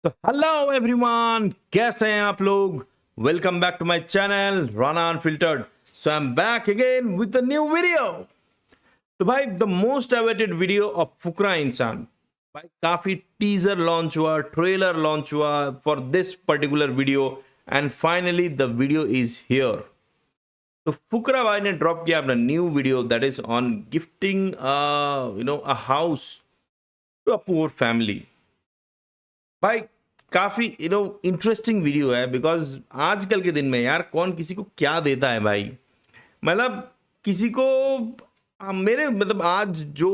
तो hello everyone, कैसे हैं आप लोग। Welcome back to my channel Rana unfiltered. So I am back again with a new video. तो भाई the most awaited video of Fukra Insaan. भाई काफी टीजर लॉन्च हुआ, ट्रेलर लॉन्च हुआ for this particular video and finally the video is here. तो फुकरा भाई ने drop किया अपना new video that is on gifting a house to a poor family. भाई काफी इंटरेस्टिंग वीडियो है बिकॉज आजकल के दिन में यार कौन किसी को क्या देता है भाई। मतलब किसी को मेरे मतलब आज जो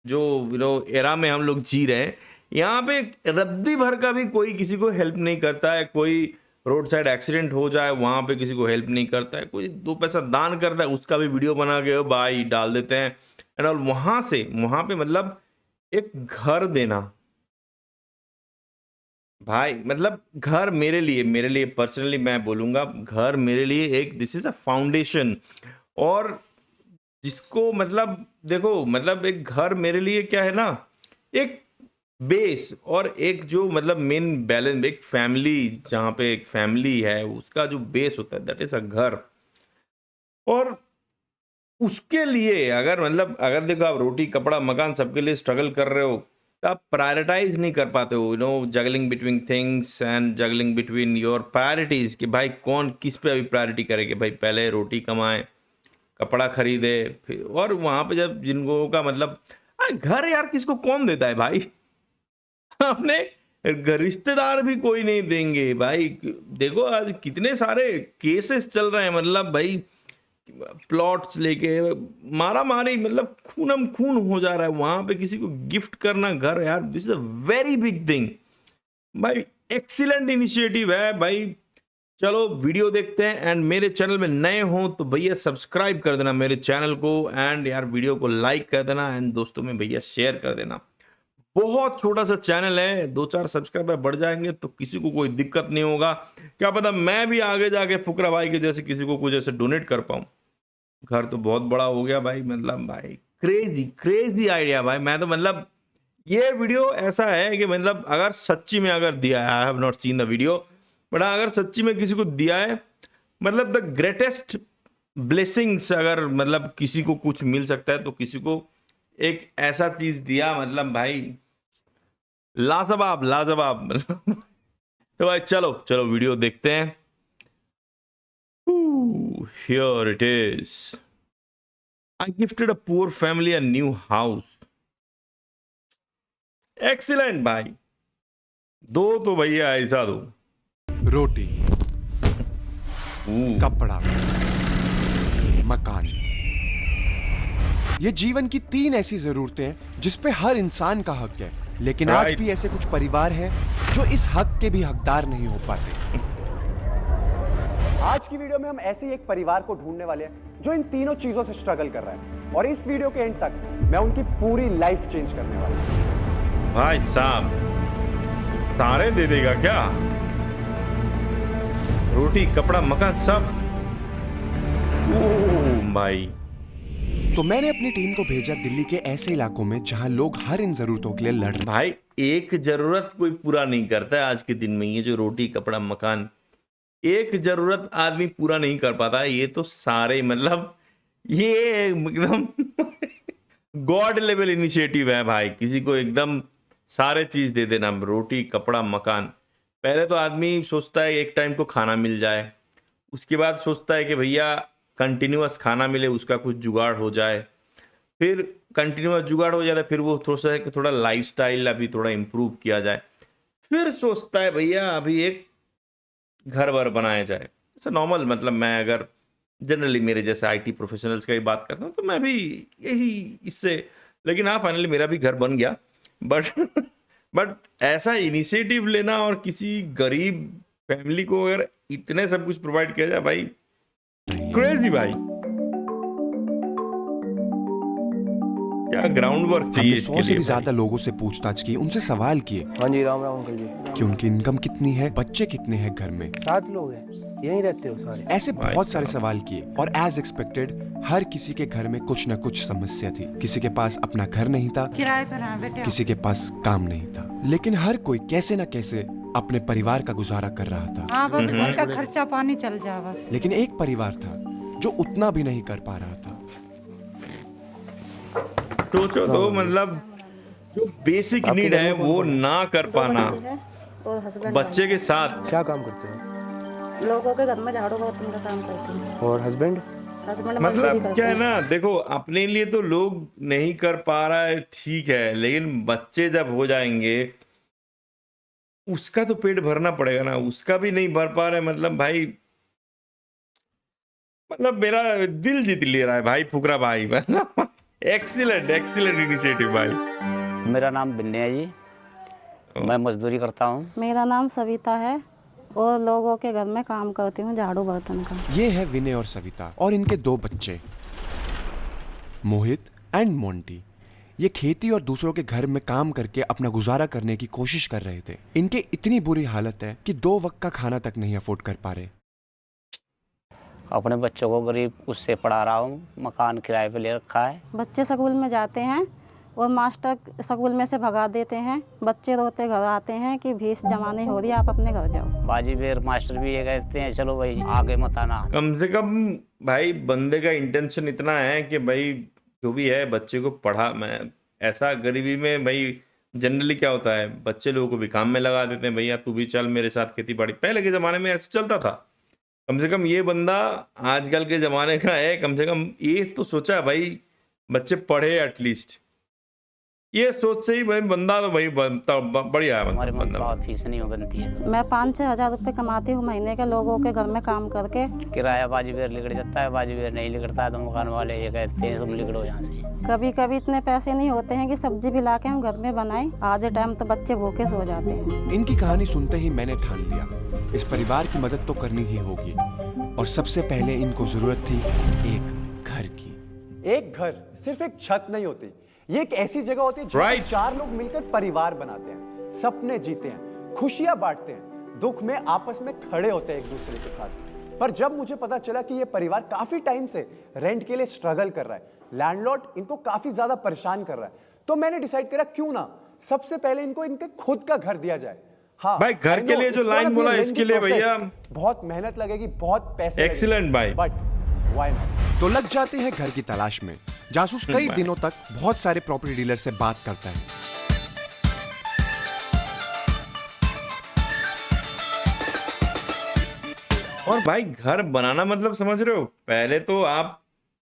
जो एरा में हम लोग जी रहे हैं, यहाँ पे रद्दी भर का भी कोई किसी को हेल्प नहीं करता है। कोई रोड साइड एक्सीडेंट हो जाए वहां पे किसी को हेल्प नहीं करता है। कोई दो पैसा दान करता है उसका भी वीडियो बना के भाई डाल देते हैं एंड ऑल। वहां पे मतलब एक घर देना भाई, मतलब घर मेरे लिए पर्सनली मैं बोलूंगा, घर मेरे लिए एक दिस इज अ फाउंडेशन। और जिसको मतलब देखो, मतलब एक घर मेरे लिए क्या है ना, एक बेस और एक जो मतलब मेन बैलेंस, एक फैमिली, जहाँ पे एक फैमिली है उसका जो बेस होता है दैट इज अ घर। और उसके लिए अगर मतलब अगर देखो आप रोटी कपड़ा मकान सबके लिए स्ट्रगल कर रहे हो तो आप प्रायोरिटाइज नहीं कर पाते हो, juggling between things and juggling between your priorities कि भाई कौन किस पे अभी प्रायोरिटी करे कि भाई पहले रोटी कमाए, कपड़ा खरीदे, फिर और वहां पे जब जिन लोगों का मतलब घर यार किसको कौन देता है भाई। अपने रिश्तेदार भी कोई नहीं देंगे भाई। देखो आज कितने सारे केसेस चल रहे हैं, मतलब भाई प्लॉट्स लेके मारा मारी, मतलब खूनम खून हो जा रहा है। वहां पे किसी को गिफ्ट करना घर, यार this is a very big thing भाई। एक्सीलेंट इनिशिएटिव है भाई। चलो वीडियो देखते हैं एंड मेरे चैनल में नए हो तो भैया सब्सक्राइब कर देना मेरे चैनल को एंड यार वीडियो को लाइक कर देना एंड दोस्तों में भैया शेयर कर देना। बहुत छोटा सा चैनल है, 2-4 सब्सक्राइबर बढ़ जाएंगे तो किसी को कोई दिक्कत नहीं होगा। क्या पता मैं भी आगे जाके फुकरा भाई के जैसे किसी को कुछ ऐसे डोनेट कर पाऊं। घर तो बहुत बड़ा हो गया भाई, मतलब भाई क्रेजी क्रेजी आइडिया भाई। मैं तो मतलब ये वीडियो ऐसा है कि मतलब अगर सच्ची में अगर दिया है, I have not seen the video, but अगर सच्ची में किसी को दिया है, मतलब द ग्रेटेस्ट ब्लेसिंग्स, अगर मतलब किसी को कुछ मिल सकता है तो किसी को एक ऐसा चीज दिया, मतलब भाई लाजवाब लाजवाब। तो भाई चलो चलो वीडियो देखते हैं। Here it is. I gifted a poor family a new house. Excellent भाई, दो तो भैया ऐसा दो। रोटी, कपड़ा, मकान, ये जीवन की 3 ऐसी जरूरतें हैं जिस पे हर इंसान का हक है। लेकिन आज राइट। भी ऐसे कुछ परिवार हैं जो इस हक के भी हकदार नहीं हो पाते। आज की वीडियो में हम ऐसे ही एक परिवार को ढूंढने वाले हैं जो इन तीनों चीजों से स्ट्रगल कर रहा है, और इस वीडियो के एंड तक मैं उनकी पूरी लाइफ चेंज करने वाला हूं। भाई साहब सारे दे देगा क्या? रोटी कपड़ा मकान सब। ओ भाई। तो मैंने अपनी टीम को भेजा दिल्ली के ऐसे इलाकों में जहां लोग हर इन जरूरतों के लिए लड़ रहे भाई एक जरूरत कोई पूरा नहीं करता है आज के दिन में। ये जो रोटी कपड़ा मकान, एक जरूरत आदमी पूरा नहीं कर पाता है। ये तो सारे मतलब ये एकदम गॉड लेवल इनिशिएटिव है भाई। किसी को एकदम सारे चीज दे देना, रोटी कपड़ा मकान। पहले तो आदमी सोचता है एक टाइम को खाना मिल जाए, उसके बाद सोचता है कि भैया कंटिन्यूअस खाना मिले, उसका कुछ जुगाड़ हो जाए। फिर कंटिन्यूअस जुगाड़ हो जाता है, फिर वो सोचता है कि थोड़ा लाइफस्टाइल अभी थोड़ा इंप्रूव किया जाए। फिर सोचता है भैया अभी एक घर वर बनाया जाए। ऐसा नॉर्मल, मतलब मैं अगर जनरली मेरे जैसे आईटी प्रोफेशनल्स का ही बात करता हूँ तो मैं भी यही इससे, लेकिन हाँ फाइनली मेरा भी घर बन गया। बट बट ऐसा इनिशिएटिव लेना और किसी गरीब फैमिली को अगर इतने सब कुछ प्रोवाइड किया जाए भाई, क्रेजी भाई। क्या ग्राउंड वर्क चाहिए हमने इसके 100 से लिए भी भाई? ज्यादा लोगों से पूछताछ की, उनसे सवाल किए हाँ जी, राम राम अंकल जी। कि उनकी इनकम कितनी है, बच्चे कितने हैं घर में। 7 लोग हैं, यहीं रहते हो सारे? ऐसे बहुत सारे सवाल किए और एज एक्सपेक्टेड हर किसी के घर में कुछ न कुछ समस्या थी। किसी के पास अपना घर नहीं था, किराए पर हैं बेटे। किसी के पास काम नहीं था, लेकिन हर कोई कैसे न कैसे अपने परिवार का गुजारा कर रहा था। हाँ बस घर का खर्चा पानी चल जाए बस। लेकिन एक परिवार था जो उतना भी नहीं कर पा रहा था। सोचो तो मतलब जो बेसिक नीड है वो ना कर पाना, और हस्बैंड बच्चे के साथ। क्या काम करते हो? लोगों के घर में झाड़ू बर्तन का काम करती हूँ। और हस्बैंड? हस्बैंड मजदूरी मतलब करते क्या है हैं। ना, देखो अपने लिए तो लोग नहीं कर पा रहा है ठीक है, लेकिन बच्चे जब हो जाएंगे उसका तो पेट भरना पड़ेगा ना, उसका भी नहीं भर पा रहे मतलब भाई, मतलब मेरा दिल जीत ले रहा है भाई फुकरा भाई। एक्सीलेंट एक्सीलेंट इनिशिएटिव भाई। मेरा नाम बिन्ने है जी, मैं मजदूरी करता हूँ। मेरा नाम सविता है और लोगों के घर में काम करती हूँ झाड़ू बर्तन का। ये है विनय और सविता और इनके 2 बच्चे मोहित एंड मोंटी। ये खेती और दूसरों के घर में काम करके अपना गुजारा करने की कोशिश कर रहे थे। इनके इतनी बुरी हालत है कि 2 वक्त का खाना तक नहीं अफोर्ड कर पा रहे। अपने बच्चों को गरीब उससे पढ़ा रहा हूँ, मकान किराए पे ले रखा है। बच्चे स्कूल में जाते हैं और मास्टर स्कूल में से भगा देते हैं। बच्चे रोते घर आते हैं कि भीष जमाने हो रही है, आप अपने घर जाओ। बाजी बेर मास्टर भी ये कहते हैं चलो भाई आगे मत आना। कम से कम भाई बंदे का इंटेंशन इतना है कि भाई जो भी है बच्चे को पढ़ा। मैं ऐसा गरीबी में भाई जनरली क्या होता है, बच्चे लोगों को भी काम में लगा देते हैं, भैया तू भी चल मेरे साथ खेती बाड़ी। पहले के ज़माने में ऐसा चलता था। कम से कम ये बंदा आजकल के ज़माने का है, कम से कम ये तो सोचा भाई बच्चे पढ़े एटलीस्ट, ये सोच से ही भाई बंदा तो भाई बढ़िया है हमारे बंदा। मम्मी फीस नहीं बनती है, मैं 5-6 हज़ार रुपये कमाती हूँ महीने के लोगों के घर में काम करके। किराया बाजी बेर लिगड़ जाता है। बाजी बेर नहीं लिगड़ता है तो मकान वाले ये कहते हैं तुम लिगड़ो यहाँ से। कभी कभी इतने पैसे नहीं होते हैं कि सब्जी भी ला के हम घर में बनाएं। आधे टाइम तो बच्चे भूखे सो जाते हैं। इनकी कहानी सुनते ही मैंने ठान लिया इस परिवार की मदद तो करनी ही होगी और सबसे पहले इनको जरूरत थी एक घर की। एक घर सिर्फ एक छत नहीं होती, ये एक ऐसी जगह होती है जहाँ Right. 4 लोग मिलकर परिवार बनाते हैं, सपने जीते हैं, खुशियां बांटते हैं, दुख में आपस में खड़े होते हैं एक दूसरे के साथ। पर जब मुझे पता चला कि ये परिवार काफी टाइम से रेंट के लिए स्ट्रगल कर रहा है, लैंडलॉर्ड इनको काफी ज्यादा परेशान कर रहा है, तो मैंने डिसाइड करा क्यों ना सबसे पहले इनको इनके खुद का घर दिया जाए। हाँ भाई, घर I के know, लिए जो it's gonna line be बोला, a lengthy इसके लिए process, भैया बहुत मेहनत लगेगी, बहुत पैसे Excellent भाई। But why not. तो लग जाते हैं घर की तलाश में। जासूस कई दिनों तक बहुत सारे प्रॉपर्टी डीलर से बात करता है। और भाई घर बनाना मतलब समझ रहे हो, पहले तो आप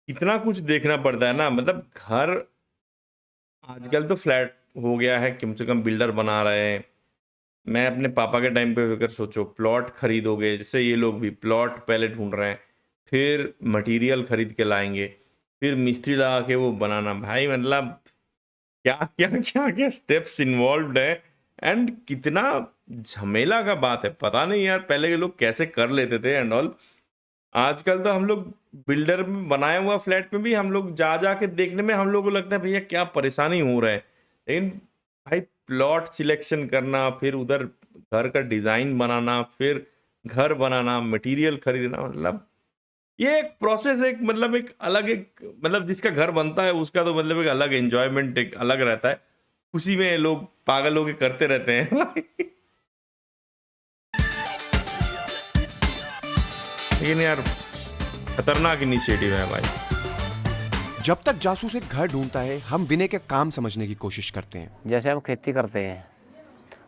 इतना कुछ देखना पड़ता है ना। मतलब घर आजकल तो फ्लैट हो गया है, कम से कम बिल्डर बना रहे हैं। मैं अपने पापा के टाइम पे अगर सोचो, प्लॉट खरीदोगे, जैसे ये लोग भी प्लॉट पहले ढूंढ रहे हैं, फिर मटेरियल खरीद के लाएंगे, फिर मिस्त्री लगा के वो बनाना। भाई मतलब क्या क्या क्या क्या स्टेप्स इन्वॉल्व है एंड कितना झमेला का बात है। पता नहीं यार पहले के लोग कैसे कर लेते थे एंड ऑल। आजकल तो हम लोग बिल्डर में बनाया हुआ फ्लैट में भी हम लोग जा जा के देखने में हम लोग को लगता है भैया क्या परेशानी हो रहा है, लेकिन भाई प्लॉट सिलेक्शन करना, फिर उधर घर का डिजाइन बनाना, फिर घर बनाना, मटेरियल खरीदना, मतलब ये एक प्रोसेस, एक मतलब एक अलग, एक मतलब जिसका घर बनता है उसका तो मतलब एक अलग एंजॉयमेंट एक अलग रहता है। उसी में लोग पागल होके करते रहते हैं। लेकिन यार खतरनाक इनिशिएटिव है भाई। जब तक जासूस एक घर ढूंढता है, हम विनय के काम समझने की कोशिश करते हैं। जैसे हम खेती करते हैं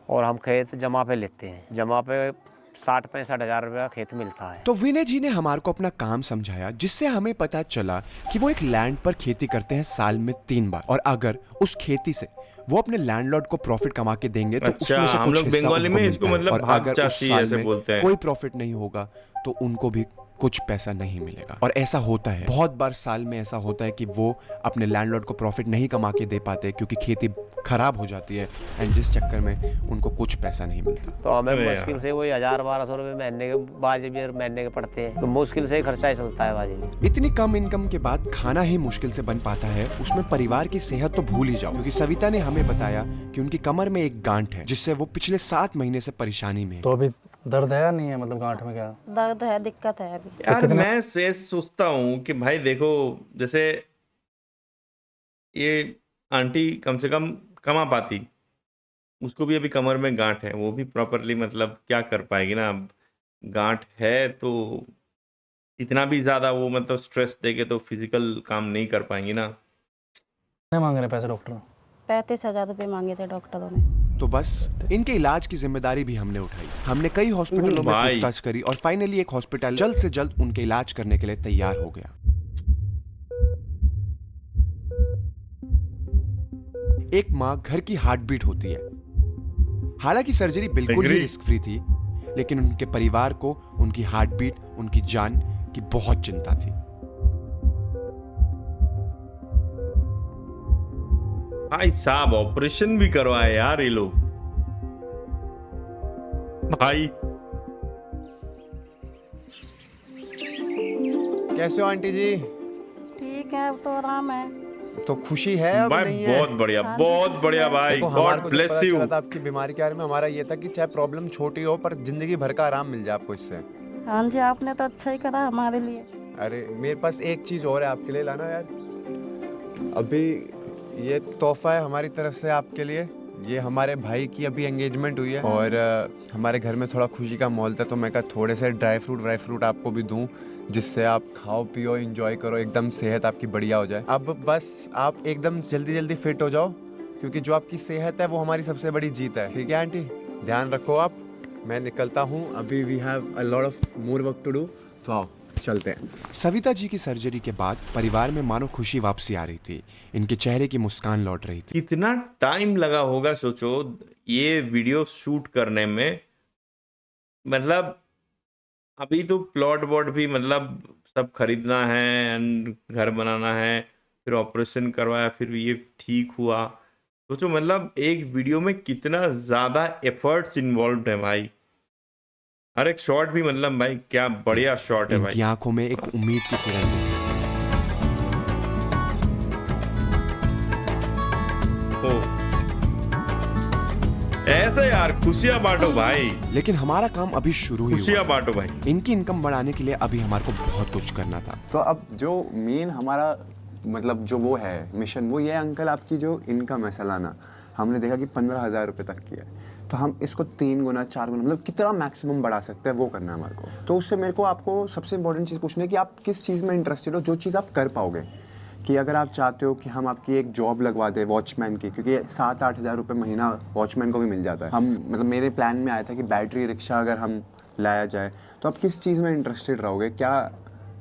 और हम खेत जमा पे लेते हैं, जमा पे 60-65 हज़ार रुपया खेत मिलता है। तो विनय जी ने हमारे को अपना काम समझाया, जिससे हमें पता चला कि वो एक लैंड पर खेती करते हैं साल में 3 बार, और अगर उस खेती से वो अपने लैंडलॉर्ड को प्रॉफिट कमा के देंगे तो अच्छा, उसमें से हम कुछ लोग हिस्सा बंगाली उनको में इसको मिलता है। मतलब और भाग अगर उस चाची साल ऐसे में बोलते हैं। कोई प्रॉफिट नहीं होगा तो उनको भी कुछ पैसा नहीं मिलेगा। और ऐसा होता है, बहुत बार साल में ऐसा होता है कि वो अपने लैंडलॉर्ड को प्रॉफिट नहीं कमा के दे पाते क्योंकि खेती खराब हो जाती है, एंड जिस चक्कर में उनको कुछ पैसा नहीं मिलता। तो हमें अरे मुश्किल से वही 1000-1200 रुपये महीने के बाजी भी महीने के पड़ते हैं, तो मुश्किल से ही खर्चा ही चलता है बाजी में। इतनी कम इनकम के बाद खाना ही मुश्किल से बन पाता है, उसमें परिवार की सेहत तो भूल ही जाओ, क्योंकि सविता ने हमें बताया कि उनकी कमर में एक गांठ है जिससे वो पिछले 7 महीने से परेशानी में है। तो अभी दर्द है या नहीं है, मतलब गांठ में क्या? दर्द है, दिक्कत है अभी। यार मैं से सोचता हूँ कि भाई देखो, जैसे ये आंटी कम से कम कमा पाती, उसको भी अभी कमर में गांठ है, वो भी प्रॉपरली मतलब क्या कर पाएगी ना। अब गांठ है तो इतना भी ज़्यादा वो मतलब स्ट्रेस देके तो फिजिकल काम नहीं कर पाएंगी ना। कितने मांग रहे हैं पैसे डॉक्टर? 35,000 रुपये मांगे थे डॉक्टरों ने। तो बस इनके इलाज की जिम्मेदारी भी हमने उठाई। हमने कई हॉस्पिटलों में भाई। पूछताछ करी और फाइनली एक हॉस्पिटल जल्द से जल्द उनके इलाज करने के लिए तैयार हो गया। एक माँ घर की हार्ट बीट होती है। हालांकि सर्जरी बिल्कुल ही Agree. रिस्क फ्री थी, लेकिन उनके परिवार को उनकी हार्ट बीट, उनकी जान की बहुत चिंता थी। भाई साहब ऑपरेशन भी करवाए यार ये लोग। भाई कैसे हो आंटी जी? ठीक है, अब तो आराम है। तो खुशी है अब भाई नहीं है? बहुत बढ़िया, बहुत बढ़िया भाई। देखो, हमारे गॉड को जो ब्लेस पता यू। चला था आपकी बीमारी के बारे में, हमारा ये था कि चाहे प्रॉब्लम छोटी हो पर जिंदगी भर का आराम मिल जाए आपको इससे। हाँ जी, आपने तो अच्छा ही करा हमारे लिए। अरे मेरे पास एक चीज और है आपके लिए, लाना यार। अभी ये तोहफा है हमारी तरफ से आपके लिए। ये हमारे भाई की अभी एंगेजमेंट हुई है और हमारे घर में थोड़ा खुशी का माहौल था, तो मैं कहा थोड़े से ड्राई फ्रूट आपको भी दूं, जिससे आप खाओ पियो एंजॉय करो, एकदम सेहत आपकी बढ़िया हो जाए। अब बस आप एकदम जल्दी फिट हो जाओ, क्योंकि जो आपकी सेहत है वो हमारी सबसे बड़ी जीत है। ठीक है आंटी, ध्यान रखो आप। मैं निकलता हूँ, अभी we have a lot of more work to do, तो आओ चलते हैं। सविता जी की सर्जरी के बाद परिवार में मानो खुशी वापसी आ रही थी। इनके चेहरे की मुस्कान लौट रही थी। कितना टाइम लगा होगा सोचो ये वीडियो शूट करने में। मतलब अभी तो प्लॉट वॉट भी मतलब सब खरीदना है एंड घर बनाना है, फिर ऑपरेशन करवाया, फिर ये ठीक हुआ। सोचो मतलब एक वीडियो में कितना ज़्यादा एफर्ट्स इन्वॉल्व है भाई। हर एक शॉट भी मतलब भाई क्या बढ़िया शॉट है भाई। इनकी आंखों में एक उम्मीद की किरण थी। ओ ऐसे यार खुशियां बांटो भाई, लेकिन हमारा काम अभी शुरू ही हुआ खुशियां था। बांटो भाई। इनकी इनकम बढ़ाने के लिए अभी हमारे को बहुत कुछ करना था। तो अब जो मेन हमारा मतलब जो वो है मिशन, वो ये है अंकल, आपकी जो इनकम है सालाना, हमने देखा कि 15,000 रुपये तक की है, तो हम इसको 3 गुना 4 गुना मतलब कितना मैक्सिमम बढ़ा सकते हैं वो करना है हमारे को। तो उससे मेरे को आपको सबसे इंपॉर्टेंट चीज़ पूछनी है कि आप किस चीज़ में इंटरेस्टेड हो, जो चीज़ आप कर पाओगे। कि अगर आप चाहते हो कि हम आपकी एक जॉब लगवा दें वॉचमैन की, क्योंकि 7-8 हज़ार रुपये महीना वॉचमैन को भी मिल जाता है। हम मतलब मेरे प्लान में आया था कि बैटरी रिक्शा अगर हम लाया जाए, तो आप किस चीज़ में इंटरेस्टेड रहोगे, क्या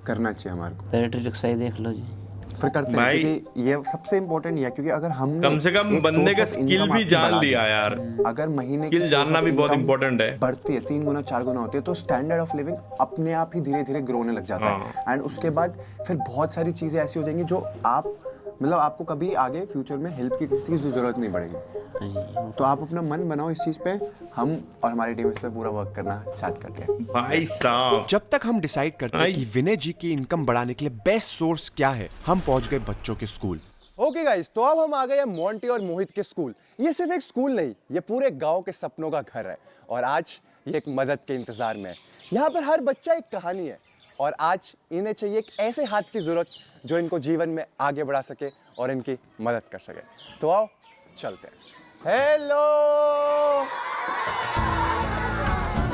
करना चाहिए हमारे को? बैटरी रिक्शा ही देख लो जी। फिर करते हैं, भाई, क्योंकि ये सबसे इम्पोर्टेंट ये है, क्योंकि अगर हम कम से कम बंदे का स्किल भी जान लिया यार। अगर महीने की स्किल जानना भी बहुत इंपॉर्टेंट है। बढ़ती है 3 गुना 4 गुना होती है, तो स्टैंडर्ड ऑफ लिविंग अपने आप ही धीरे धीरे ग्रोने लग जाता है। एंड उसके बाद फिर बहुत सारी चीजें ऐसी हो जाएंगी जो आप मतलब आपको कभी आगे फ्यूचर में हेल्प की किसी की जरूरत नहीं पड़ेगी। तो आप अपना मन बनाओ इस चीज पे, हम और हमारी टीम इस पे पूरा वर्क करना स्टार्ट करते हैं। भाई साहब जब तक हम डिसाइड करते हैं कि विनय जी की इनकम बढ़ाने के लिए बेस्ट सोर्स क्या है, हम पहुंच गए बच्चों के स्कूल। ओके गाइस, तो अब हम आ गए हैं मोंटी और मोहित के स्कूल। ये सिर्फ एक स्कूल नहीं, ये पूरे गांव के सपनों का घर है, और आज ये एक मदद के इंतजार में है। यहाँ पर हर बच्चा एक कहानी है, और आज इन्हें चाहिए एक ऐसे हाथ की जरूरत जो इनको जीवन में आगे बढ़ा सके और इनकी मदद कर सके। तो आओ चलते हैं। हेलो,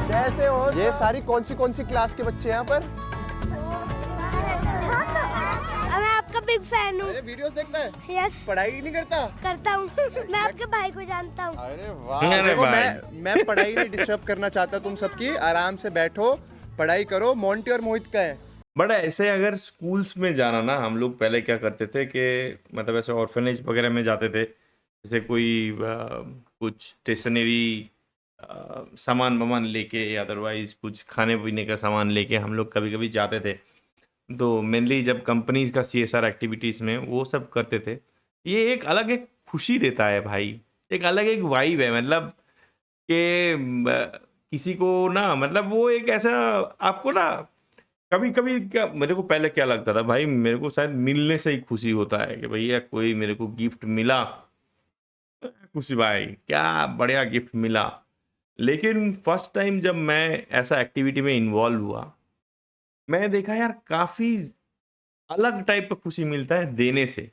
कैसे हो? ये सारी कौन सी क्लास के बच्चे यहाँ पर? मैं आपका बिग फैन हूँ। वीडियोस देखता है? यस, पढ़ाई नहीं करता? करता हूँ। मैं आपके भाई को जानता हूँ। अरे वाह, देखो मैं पढ़ाई नहीं डिस्टर्ब करना चाहता तुम सबकी, आराम से बैठो पढ़ाई करो। मोंटी और मोहित का है। बट ऐसे अगर स्कूल्स में जाना ना, हम लोग पहले क्या करते थे कि मतलब ऐसे ऑर्फनेज वगैरह में जाते थे, जैसे कोई कुछ स्टेशनरी सामान वामान लेके या अदरवाइज कुछ खाने पीने का सामान लेके हम लोग कभी कभी जाते थे। तो मेनली जब कंपनीज का CSR एक्टिविटीज़ में वो सब करते थे, ये एक अलग एक खुशी देता है भाई, एक अलग एक वाइब है। मतलब कि किसी को ना, मतलब वो एक ऐसा आपको ना, कभी कभी क्या मेरे को पहले क्या लगता था भाई, मेरे को शायद मिलने से ही खुशी होता है कि भैया कोई मेरे को गिफ्ट मिला, खुशी भाई क्या बढ़िया गिफ्ट मिला। लेकिन फर्स्ट टाइम जब मैं ऐसा एक्टिविटी में इन्वॉल्व हुआ, मैंने देखा यार काफी अलग टाइप का खुशी मिलता है देने से।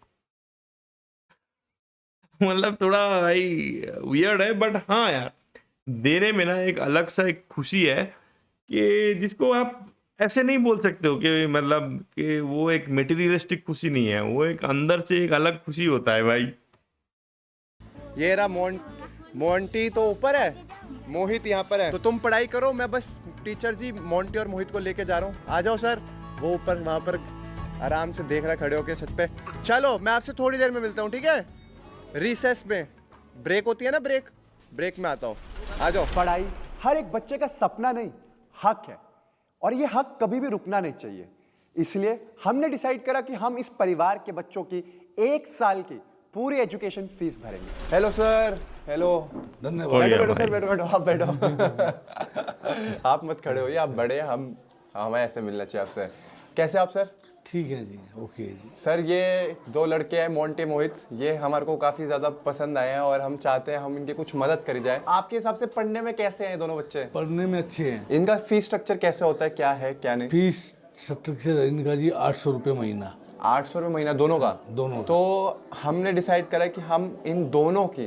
मतलब थोड़ा भाई वियर्ड है, बट हाँ यार, देने में ना एक अलग सा एक खुशी है कि जिसको आप ऐसे नहीं बोल सकते हो कि मतलब कि वो एक मटेरियलिस्टिक खुशी नहीं है, वो एक अंदर से एक अलग खुशी होता है भाई। ये रहा मोंटी तो ऊपर है, मोहित यहाँ पर है। तो तुम पढ़ाई करो, मैं बस टीचर जी मोंटी और मोहित को लेके जा रहा हूँ। आ जाओ सर। वो ऊपर वहाँ पर आराम से देख रहा खड़े होके छत पे। चलो मैं आपसे थोड़ी देर में मिलता हूँ, ठीक है? रिसेस में ब्रेक होती है ना, ब्रेक में आता हूँ। आ जाओ। पढ़ाई हर एक बच्चे का सपना नहीं, हक है, और ये हक कभी भी रुकना नहीं चाहिए। इसलिए हमने डिसाइड करा कि हम इस परिवार के बच्चों की 1 साल की पूरी एजुकेशन फीस भरेंगे। Hello sir. हेलो। धन्यवाद। बैठो सर, बैठो आप बैठो। आप मत खड़े होइए, आप बड़े हैं, हमें ऐसे मिलना चाहिए आपसे। कैसे आप सर? ठीक है जी, ओके जी। सर ये 2 लड़के हैं मोंटी मोहित, ये हमारे को काफ़ी ज़्यादा पसंद आए हैं और हम चाहते हैं हम इनकी कुछ मदद करी जाए। आपके हिसाब से पढ़ने में कैसे हैं दोनों बच्चे? पढ़ने में अच्छे हैं। इनका फीस स्ट्रक्चर कैसे होता है, क्या है क्या नहीं? फीस स्ट्रक्चर इनका जी 800 रुपये महीना। 800 रुपये महीना दोनों का? दोनों। तो हमने डिसाइड करा कि हम इन दोनों की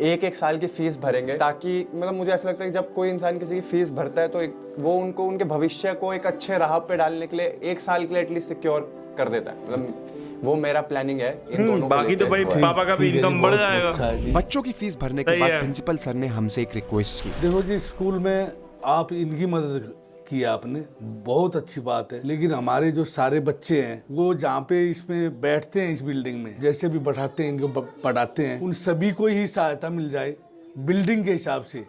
1-1 साल की फीस भरेंगे, ताकि मतलब मुझे ऐसा लगता है कि जब कोई इंसान किसी की फीस भरता है तो वो उनको उनके भविष्य को एक अच्छे राह पे डालने के लिए 1 साल के लिए एटलीस्ट सिक्योर कर देता है। मतलब वो मेरा प्लानिंग है इन दोनों। बाकी तो भाई पापा का भी इनकम बढ़ जाएगा। बच्चों की फीस भरने के बाद प्रिंसिपल सर ने हमसे एक रिक्वेस्ट की। देखो जी, स्कूल में आप इनकी मदद की आपने, बहुत अच्छी बात है, लेकिन हमारे जो सारे बच्चे हैं वो जहाँ पे इसमें बैठते हैं, इस बिल्डिंग में जैसे भी बैठाते हैं, इनको पढ़ाते हैं, उन सभी को ही सहायता मिल जाए बिल्डिंग के हिसाब से,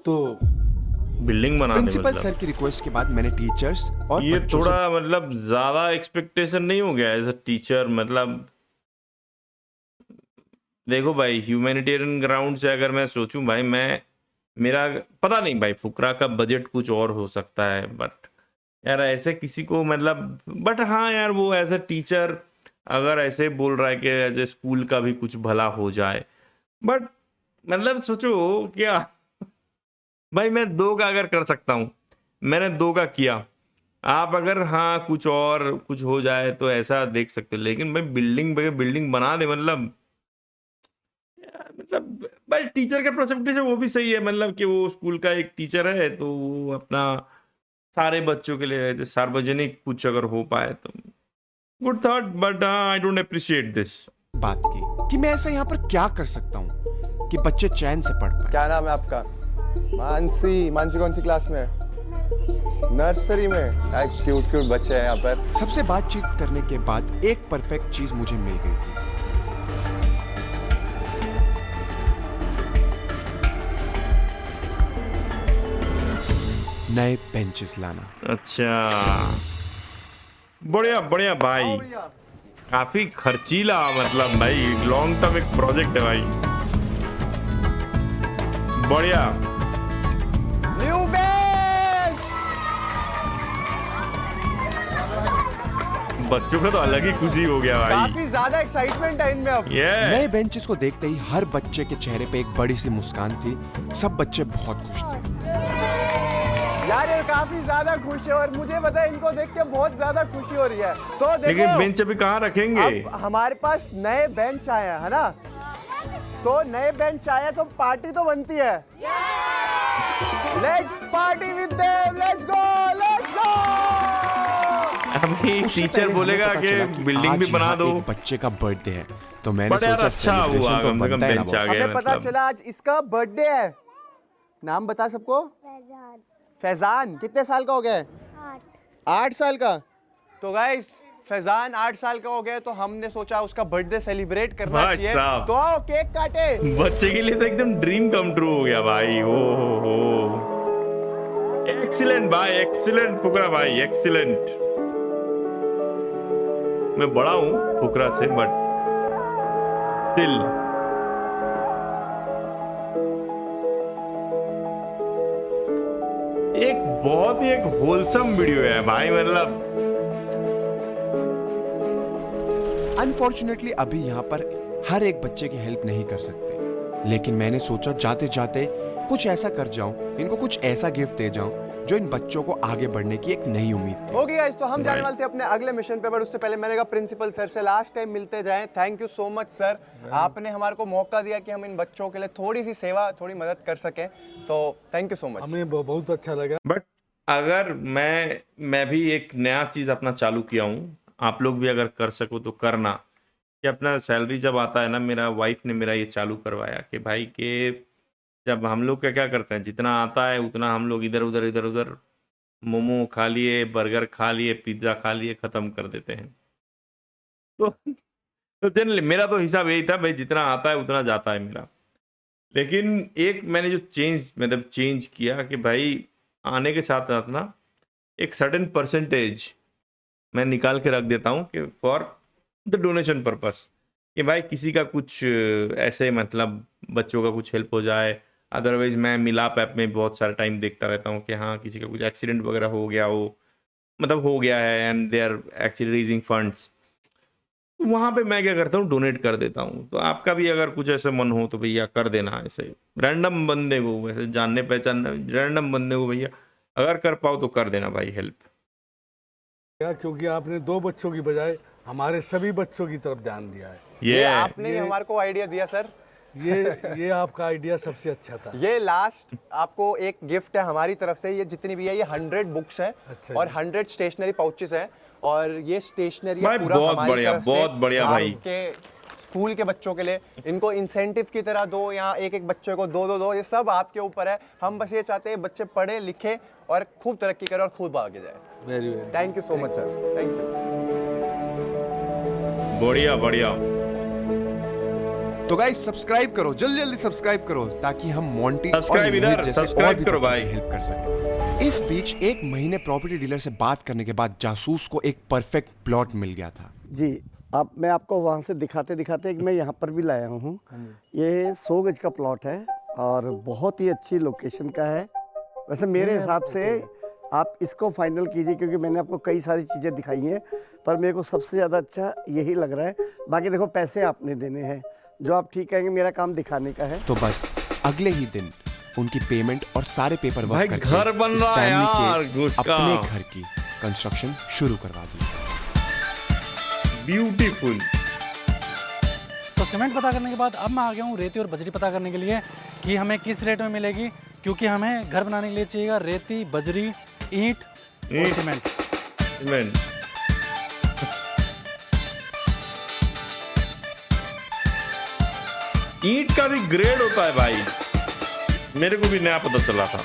तो बिल्डिंग बना दे। प्रिंसिपल सर की रिक्वेस्ट के बाद मैंने टीचर्स और ये थोड़ा मतलब ज्यादा एक्सपेक्टेशन नहीं हो गया एज अ टीचर? मतलब देखो भाई, ह्यूमैनिटेरियन ग्राउंड से अगर मैं सोचूं भाई, मेरा पता नहीं भाई, फुकरा का बजट कुछ और हो सकता है, बट यार ऐसे किसी को मतलब, बट हाँ यार वो एज अ टीचर अगर ऐसे बोल रहा है कि एज ए स्कूल का भी कुछ भला हो जाए, बट मतलब सोचो क्या भाई, मैं 2 का अगर कर सकता हूँ, मैंने 2 का किया, आप अगर हाँ कुछ और कुछ हो जाए तो ऐसा देख सकते हो, लेकिन भाई बिल्डिंग बना दे, मतलब भाई टीचर का प्रोस्पेक्टिव है वो भी सही है, मतलब कि वो स्कूल का एक टीचर है तो वो अपना सारे बच्चों के लिए जो सार्वजनिक कुछ अगर हो पाए तो good thought, but I don't appreciate this बात की कि मैं ऐसा यहाँ पर क्या कर सकता हूँ कि बच्चे चैन से पढ़ पाए। क्या नाम है आपका? मानसी कौन सी क्लास में है? नर्सरी में। क्यूट बच्चे हैं यहाँ पर। सबसे बातचीत करने के बाद एक परफेक्ट चीज मुझे मिल गई थी। नए बेंचेस लाना। अच्छा, बढ़िया भाई, काफी खर्चीला, मतलब भाई लॉन्ग टर्म एक प्रोजेक्ट है भाई, बढ़िया। New bench. बच्चों का तो अलग ही खुशी हो गया भाई, काफी ज्यादा एक्साइटमेंट है इनमें अब। नए बेंचेस को देखते ही हर बच्चे के चेहरे पे एक बड़ी सी मुस्कान थी। सब बच्चे बहुत खुश थे। यार ये काफी ज्यादा खुश है और मुझे पता है इनको देख के बहुत ज्यादा खुशी हो रही है। तो देखो, लेकिन बेंच अभी कहाँ रखेंगे? अब हमारे पास नए बेंच आए हैं, है ना? तो नए बेंच आए तो पार्टी तो बनती है। Let's party with them, let's go. अभी टीचर बोलेगा कि बिल्डिंग भी बना दो। एक बच्चे का बर्थडे है तो मैंने सोचा अच्छा हुआ तो बनता है ना। हमें पता चला आज इसका बर्थडे है। नाम बता सबको। फैजान। कितने साल का हो गया है? 8 साल का। तो गाइस फैजान 8 साल का हो गया तो हमने सोचा उसका बर्थडे सेलिब्रेट करना भाई चाहिए, साहब। तो आओ केक काटे। बच्चे के लिए तो एकदम ड्रीम कम ट्रू हो गया भाई। ओ हो एक्सीलेंट भाई, एक्सीलेंट फुकरा भाई, एक्सीलेंट। मैं बड़ा हूँ फुकरा से, बट स्टिल एक बहुत ही एक होलसम वीडियो है भाई। मतलब अनफॉर्चुनेटली अभी यहाँ पर हर एक बच्चे की हेल्प नहीं कर सकते, लेकिन मैंने सोचा जाते जाते कुछ ऐसा कर जाऊं, इनको कुछ ऐसा गिफ्ट दे जाऊं जो इन बच्चों को आगे बढ़ने की एक नई उम्मीद थी। ओके गाइस, तो हम जाने वाले थे अपने अगले मिशन पे, पर उससे पहले मैंने कहा प्रिंसिपल सर से लास्ट टाइम मिलते जाएं। Thank you so much sir, आपने हमारे को मौका दिया कि हम इन बच्चों के लिए थोड़ी सी सेवा, थोड़ी मदद कर सकें, तो थैंक यू सो मच। हमें बहुत अच्छा लगा। बट अगर मैं भी एक नया चीज अपना चालू किया हूँ, आप लोग भी अगर कर सको तो करना, कि अपना सैलरी जब आता है ना, मेरा वाइफ ने मेरा ये चालू करवाया कि भाई के जब हम लोग क्या करते हैं, जितना आता है उतना हम लोग इधर उधर मोमो खा लिए, बर्गर खा लिए, पिज्ज़ा खा लिए, ख़त्म कर देते हैं। तो जनरली मेरा तो हिसाब यही था भाई, जितना आता है उतना जाता है मेरा। लेकिन एक मैंने जो चेंज किया कि भाई आने के साथ साथ ना एक सर्टेन परसेंटेज मैं निकाल के रख देता हूँ कि फॉर द डोनेशन पर्पस, कि भाई किसी का कुछ ऐसे मतलब बच्चों का कुछ हेल्प हो जाए। अदरवाइज मैं मिलाप ऐप में बहुत सारा टाइम देखता रहता हूँ कि हाँ किसी का कुछ एक्सीडेंट वगैरह हो गया हो, मतलब हो गया है and they are actually raising funds, वहाँ पे मैं क्या करता हूँ, डोनेट कर देता हूँ। तो आपका भी अगर कुछ ऐसे मन हो तो भैया कर देना, ऐसे रैंडम बंदे को, वैसे जानने पहचानने रैंडम बंदे को भैया अगर कर पाओ तो कर देना भाई हेल्प। क्योंकि आपने 2 बच्चों की बजाय हमारे सभी बच्चों की तरफ ध्यान दिया है। ये आपने हमारे को आइडिया दिया सर, ये आपका आइडिया सबसे अच्छा था। ये लास्ट आपको एक गिफ्ट है हमारी तरफ से, ये जितनी भी है ये 100 बुक्स हैं अच्छा और 100 स्टेशनरी पाउचेस हैं, और ये स्टेशनरी भाई पूरा बहुत हमारी बढ़िया, तरफ से बहुत बढ़िया भाई। आपके स्कूल के बच्चों के लिए, इनको इंसेंटिव की तरह दो, या एक बच्चे को दो, ये सब आपके ऊपर है। हम बस ये चाहते हैं बच्चे पढ़े लिखे और खूब तरक्की करें और खूब आगे जाए। Very very thank you so much sir, thank you. बढ़िया। तो गाइस सब्सक्राइब करो, जल्दी सब्सक्राइब करो, ताकि हम मोंटी सब्सक्राइब इधर, सब्सक्राइब करो भाई, हेल्प कर सकें। इस बीच 1 महीने प्रॉपर्टी डीलर से बात करने के बाद जासूस को एक परफेक्ट प्लॉट मिल गया था। जी, अब मैं आपको वहाँ से दिखाते दिखाते मैं यहाँ पर भी लाया हूँ। ये 100 गज का प्लॉट है और बहुत ही अच्छी लोकेशन का है। वैसे मेरे हिसाब से आप इसको फाइनल कीजिए, क्योंकि मैंने आपको कई सारी चीज़ें दिखाई हैं, पर मेरे को सबसे ज़्यादा अच्छा यही लग रहा है। बाकी देखो पैसे आपने देने हैं, जो आप ठीक कहेंगे, मेरा काम दिखाने का है। तो बस अगले ही दिन उनकी पेमेंट और सारे पेपर वर्क भाई करके घर बन इस रहा है फैमिली के यार उसका। अपने घर की कंस्ट्रक्शन शुरू करवा दी। ब्यूटीफुल। तो सीमेंट पता करने के बाद अब मैं आ गया हूँ रेती और बजरी पता करने के लिए कि हमें किस रेट में मिलेगी, क्योंकि हमें घर बनाने के लिए चाहिएगा रेती, बजरी, ईंट और सीमेंट। ईंट का भी ग्रेड होता है भाई, मेरे को भी नया पता चला था।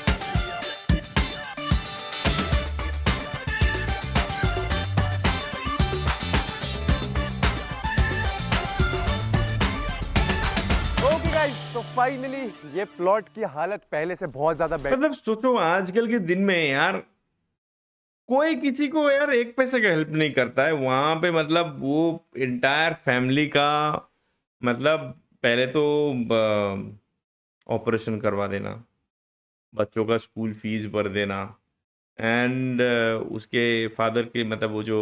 ओके गाइस, तो फाइनली ये प्लॉट की हालत पहले से बहुत ज्यादा बेटर। मतलब सोचो आजकल के दिन में यार कोई किसी को यार 1 पैसे का हेल्प नहीं करता है वहां पे। मतलब वो इंटायर फैमिली का, मतलब पहले तो ऑपरेशन करवा देना, बच्चों का स्कूल फीस भर देना, एंड उसके फादर के मतलब वो जो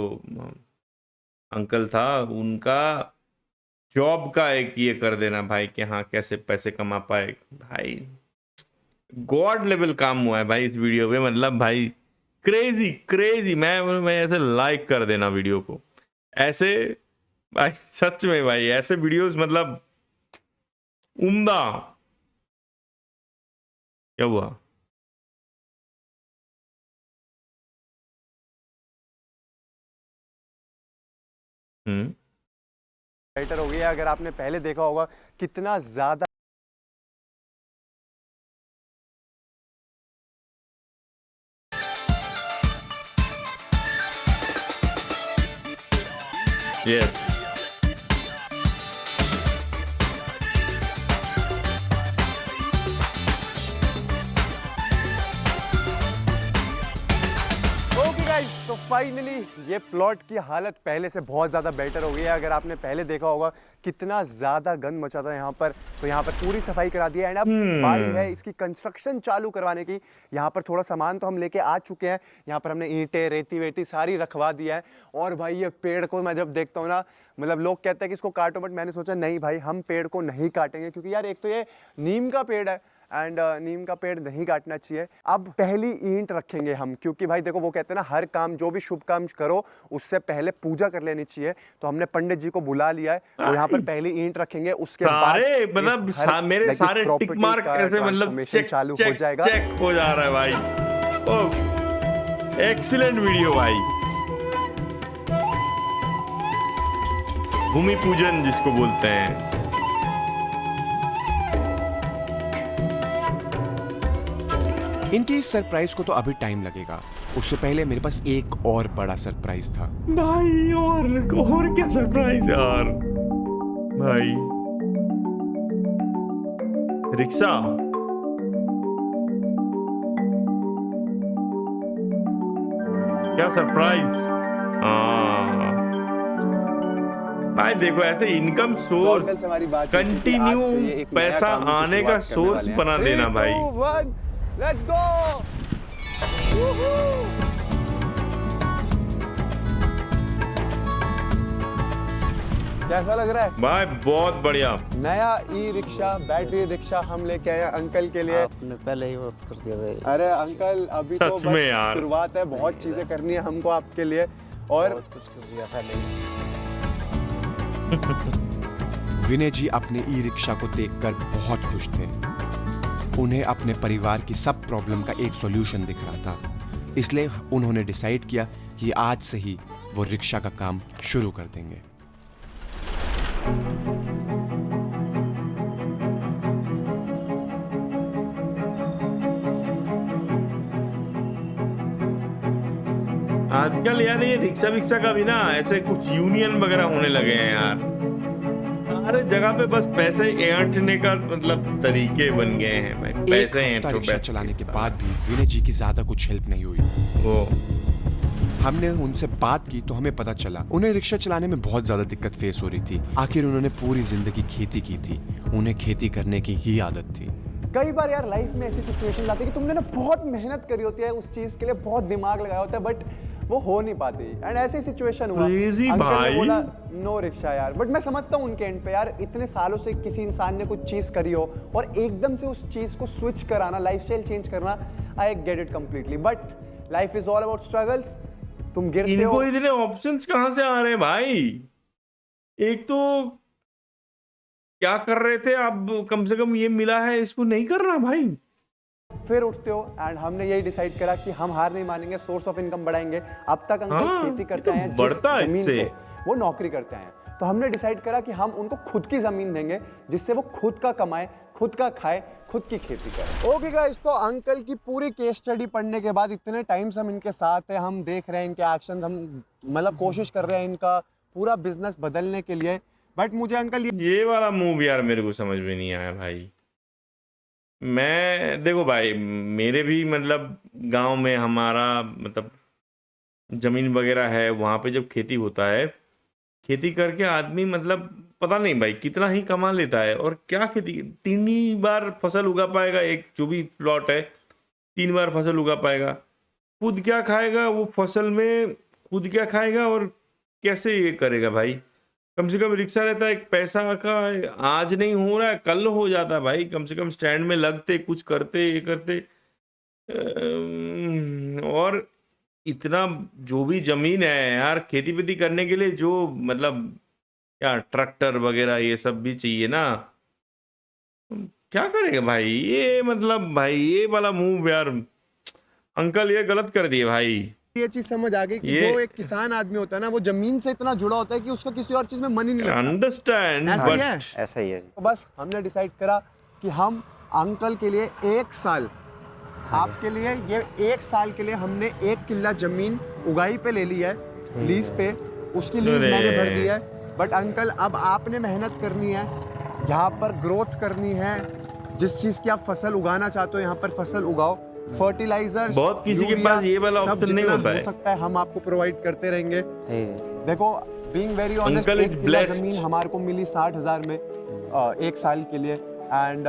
अंकल था उनका जॉब का एक ये कर देना भाई कि हाँ कैसे पैसे कमा पाए। भाई गॉड लेवल काम हुआ है भाई इस वीडियो पे। मतलब भाई क्रेजी। मैं ऐसे लाइक कर देना वीडियो को ऐसे भाई, सच में भाई ऐसे वीडियोस मतलब उम्दा। क्या हुआ? बेटर हो गया। अगर आपने पहले देखा होगा कितना ज्यादा यस ओके गाइस, तो फाइनली ये प्लॉट की हालत पहले से बहुत ज़्यादा बेटर हो गई है। अगर आपने पहले देखा होगा कितना ज़्यादा गंद मचा था यहाँ पर, तो यहाँ पर पूरी सफाई करा दी है एंड अब बारी है इसकी कंस्ट्रक्शन चालू करवाने की। यहाँ पर थोड़ा सामान तो हम लेके आ चुके हैं, यहाँ पर हमने ईंटें रेती वेती सारी रखवा दिया है। और भाई ये पेड़ को मैं जब देखता हूँ ना, मतलब लोग कहते हैं कि इसको काटो, बट मैंने सोचा नहीं भाई, हम पेड़ को नहीं काटेंगे, क्योंकि यार एक तो ये नीम का पेड़ है एंड नीम का पेड़ नहीं काटना चाहिए। अब पहली ईंट रखेंगे हम, क्योंकि भाई देखो वो कहते हैं ना, हर काम जो भी शुभ काम करो उससे पहले पूजा कर लेनी चाहिए। तो हमने पंडित जी को बुला लिया है, तो यहाँ पर पहली ईंट रखेंगे, उसके बाद मतलब मेरे सारे टिक मार्क ऐसे मतलब चेक चालू हो जाएगा। चेक हो जा रहा है भाई। ओह एक्सीलेंट वीडियो भाई। भूमि पूजन जिसको बोलते हैं। इनके इस सरप्राइज को तो अभी टाइम लगेगा, उससे पहले मेरे पास एक और बड़ा सरप्राइज था भाई। और क्या सरप्राइज यार भाई। रिक्शा क्या सरप्राइज। भाई देखो ऐसे इनकम सोर्स कंटिन्यू पैसा आने का सोर्स बना देना भाई। Let's go. कैसा लग रहा है भाई? बहुत बढ़िया। नया ई रिक्शा, बैटरी रिक्शा हम लेके आए हैं अंकल के लिए। आपने पहले ही बात कर दिया भाई। अरे अंकल अभी तो सच में यार शुरुआत है, बहुत चीजें करनी है हमको आपके लिए, और कुछ कर दिया पहले ही। विनय जी अपने ई रिक्शा को देखकर बहुत खुश थे। उन्हें अपने परिवार की सब प्रॉब्लम का एक सॉल्यूशन दिख रहा था, इसलिए उन्होंने डिसाइड किया कि आज से ही वो रिक्शा का काम शुरू कर देंगे। आजकल यार ये रिक्शा विक्शा का भी ना ऐसे कुछ यूनियन वगैरह होने लगे हैं यार। सारे जगह पे बस पैसे ऐंठने का मतलब तरीके बन गए हैं भाई। पैसे एक हफ्ता रिक्शा चलाने के बाद भी विनय जी की ज्यादा कुछ हेल्प नहीं हुई। वो हमने उनसे बात की तो हमें पता चला उन्हें रिक्शा चलाने में बहुत ज्यादा दिक्कत फेस हो रही थी। आखिर उन्होंने पूरी जिंदगी खेती की थी, उन्हें खेती करने की ही आदत थी। कई बार यार लाइफ में ऐसी सिचुएशन आती है कि तुमने ना बहुत मेहनत करी होती है उस चीज के लिए, बहुत दिमाग लगाया होता है, बट वो हो नहीं पाती। एंड ऐसी सिचुएशन हुआ, अंकल ने बोला नो रिक्शा यार। बट मैं समझता हूँ उनके एंड पे यार, इतने सालों से किसी इंसान ने कुछ चीज करी हो और एकदम से उस चीज को स्विच कराना, लाइफस्टाइल चेंज करना, I get it completely. But life is all about struggles. तुम गिरते हो। इनको इतने ऑप्शंस कहाँ से आ रहे हैं भाई? एक तो क्या कर रहे थे, अब कम से कम ये मिला है, इसको नहीं करना भाई। फिर उठते हो एंड हमने यही डिसाइड करा कि हम हार नहीं मानेंगे, सोर्स ऑफ इनकम बढ़ाएंगे। अब तक अंकल खेती करते हैं, जिस जमीन पे वो नौकरी करते हैं, तो हमने डिसाइड करा कि हम उनको खुद की जमीन देंगे, जिससे वो खुद का कमाए, खुद का खाए, खुद की खेती करें। ओके गाइस, तो अंकल की पूरी केस स्टडी पढ़ने के बाद, इतने टाइम से हम इनके साथ हैं, हम देख रहे हैं इनके एक्शन, हम मतलब कोशिश कर रहे हैं इनका पूरा बिजनेस बदलने के लिए। बट मुझे अंकल ये वाला मूव यार मेरे को समझ में नहीं आया भाई। मैं देखो भाई, मेरे भी मतलब गांव में हमारा मतलब जमीन वगैरह है, वहाँ पे जब खेती होता है, खेती करके आदमी मतलब पता नहीं भाई कितना ही कमा लेता है। और क्या खेती, 3 बार फसल उगा पाएगा, एक जो भी प्लॉट है 3 बार फसल उगा पाएगा। खुद क्या खाएगा वो फसल में, खुद क्या खाएगा और कैसे ये करेगा भाई? कम से कम रिक्शा रहता है, एक पैसा का आज नहीं हो रहा है कल हो जाता है भाई। कम से कम स्टैंड में लगते, कुछ करते, ये करते। और इतना जो भी जमीन है यार खेती वेती करने के लिए, जो मतलब क्या ट्रैक्टर वगैरह ये सब भी चाहिए ना, क्या करेगा भाई? ये मतलब भाई ये वाला मूव यार अंकल ये गलत कर दिए भाई। ये चीज समझ आ गई कि जो एक किसान आदमी होता है ना, वो जमीन से इतना जुड़ा होता है कि उसका किसी और चीज में मन ही नहीं लगता। अंडरस्टैंड, ऐसा ही है। तो बस हमने डिसाइड करा कि हम अंकल के लिए 1 साल, आपके लिए ये 1 साल के लिए हमने 1 किल्ला जमीन उगाई पे ले ली है, लीज पे। उसकी लीज अरे। मैंने भर दी है। बट अंकल अब आपने मेहनत करनी है, यहाँ पर ग्रोथ करनी है। जिस चीज की आप फसल उगाना चाहते हो यहाँ पर फसल उगाओ। फर्टिलाइजर्स बहुत किसी के पास ये वाला ऑप्शन नहीं होता हो है। सकता है हम आपको प्रोवाइड करते रहेंगे। देखो being very honest, Uncle is 1 Qila blessed. जमीन हमारे को मिली 60,000 में 1 साल के लिए। एंड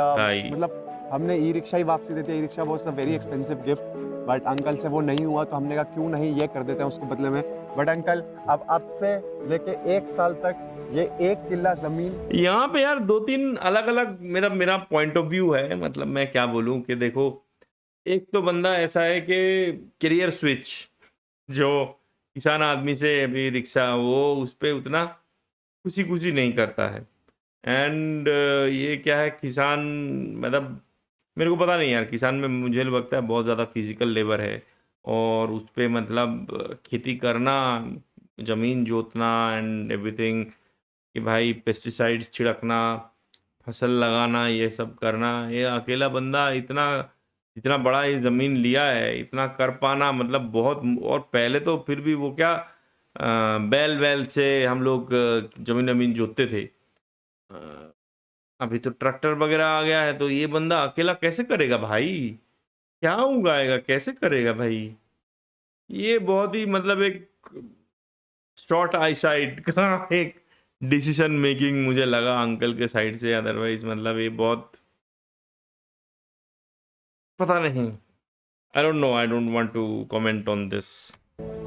मतलब हमने ई रिक्शा ही वापसी देती है। E rickshaw was a very expensive gift, but uncle से वो नहीं हुआ तो हमने कहा क्यों नहीं ये कर देते हैं उसके बदले में। बट अंकल अब से लेके 1 साल तक ये 1 किला जमीन। यहाँ पे यार 2-3 अलग अलग मेरा पॉइंट ऑफ व्यू है। मतलब मैं क्या बोलूँ कि देखो, एक तो बंदा ऐसा है कि करियर स्विच, जो किसान आदमी से अभी रिक्शा, वो उस पर उतना खुशी नहीं करता है। एंड ये क्या है, किसान मतलब मेरे को पता नहीं यार, किसान में मुझे लगता है बहुत ज़्यादा फिजिकल लेबर है, और उस पर मतलब खेती करना, ज़मीन जोतना एंड एवरीथिंग, कि भाई पेस्टिसाइड्स छिड़कना, फसल लगाना, ये सब करना, ये अकेला बंदा इतना बड़ा ये ज़मीन लिया है, इतना कर पाना मतलब बहुत। और पहले तो फिर भी वो क्या बैल से हम लोग ज़मीन जोतते थे। अभी तो ट्रैक्टर वगैरह आ गया है, तो ये बंदा अकेला कैसे करेगा भाई? क्या उगाएगा, कैसे करेगा भाई? ये बहुत ही मतलब एक शॉर्ट आई साइड का एक डिसीजन मेकिंग मुझे लगा अंकल के साइड से। अदरवाइज मतलब ये बहुत पता नहीं, I don't know, I don't want to comment on this.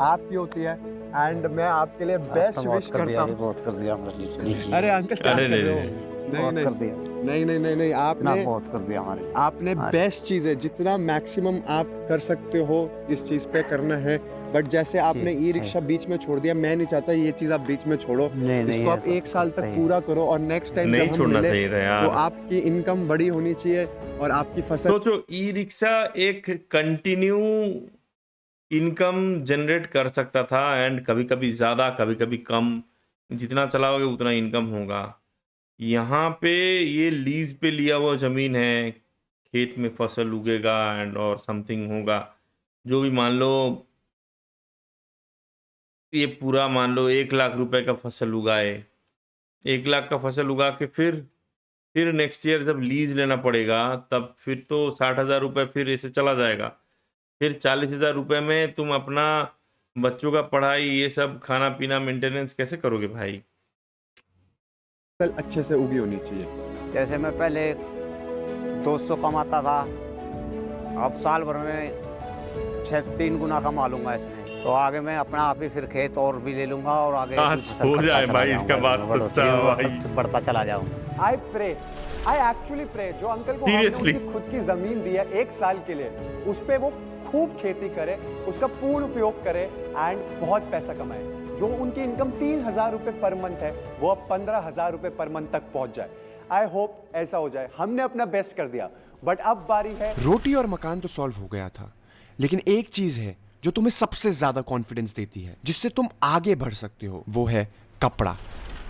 आपकी होती है एंड मैं आपके लिए बेस्ट विश करता हूँ। बहुत कर दिया हमारे लिए। अरे अंकल क्या अरे कर रहे हो? नहीं, नहीं कर दिया, नहीं आपने बहुत कर दिया हमारे। आपने बेस्ट चीज़ है, जितना मैक्सिमम आप कर सकते हो इस चीज़ पे करना है। बट जैसे आपने ई रिक्शा बीच में छोड़ दिया, मैं नहीं चाहता ये चीज़ आप बीच में छोड़ो। इसको आप 1 साल तक पूरा करो, और नेक्स्ट टाइम नहीं जब हम छोड़ना मिले चाहिए था यार। तो आपकी इनकम बड़ी होनी चाहिए और आपकी फसल। सोचो, ई रिक्शा एक कंटिन्यू इनकम जनरेट कर सकता था, एंड कभी कभी ज़्यादा कभी कभी कम, जितना चलाओगे उतना इनकम होगा। यहाँ पे ये लीज पे लिया हुआ ज़मीन है, खेत में फसल उगेगा एंड और समथिंग होगा, जो भी मान लो, ये पूरा मान लो 1 लाख रुपए का फसल उगाए, 1 लाख का फसल उगा के फिर नेक्स्ट ईयर जब लीज लेना पड़ेगा, तब फिर तो 60,000 रुपये फिर ऐसे चला जाएगा। फिर 40,000 रुपये में तुम अपना बच्चों का पढ़ाई, ये सब खाना पीना, मेंटेनेंस कैसे करोगे भाई? फसल अच्छे से उगी होनी चाहिए। जैसे मैं पहले 200 कमाता था, अब साल भर में 3 गुना कमा लूंगा इसमें। तो आगे मैं अपना आप ही फिर खेत और भी ले लूंगा, और आगे हो जाए भाई, इसका बात सच्चा भाई, बढ़ता चला जाऊंगा। आई एक्चुअली प्रे जो अंकल को हमने Seriously? उनकी खुद की जमीन दी है 1 साल के लिए, उस पे वो खूब खेती करे, उसका पूर्ण उपयोग करे एंड बहुत पैसा कमाए। जो उनकी इनकम 3,000 रुपए पर मंथ है, वो अब 15,000 रुपए पर मंथ तक पहुंच जाए। आई होप ऐसा हो जाए। हमने अपना बेस्ट कर दिया, बट अब बारी है। रोटी और मकान तो सॉल्व हो गया था, लेकिन एक चीज है जो तुम्हें सबसे ज्यादा कॉन्फिडेंस देती है, जिससे तुम आगे बढ़ सकते हो, वो है कपड़ा।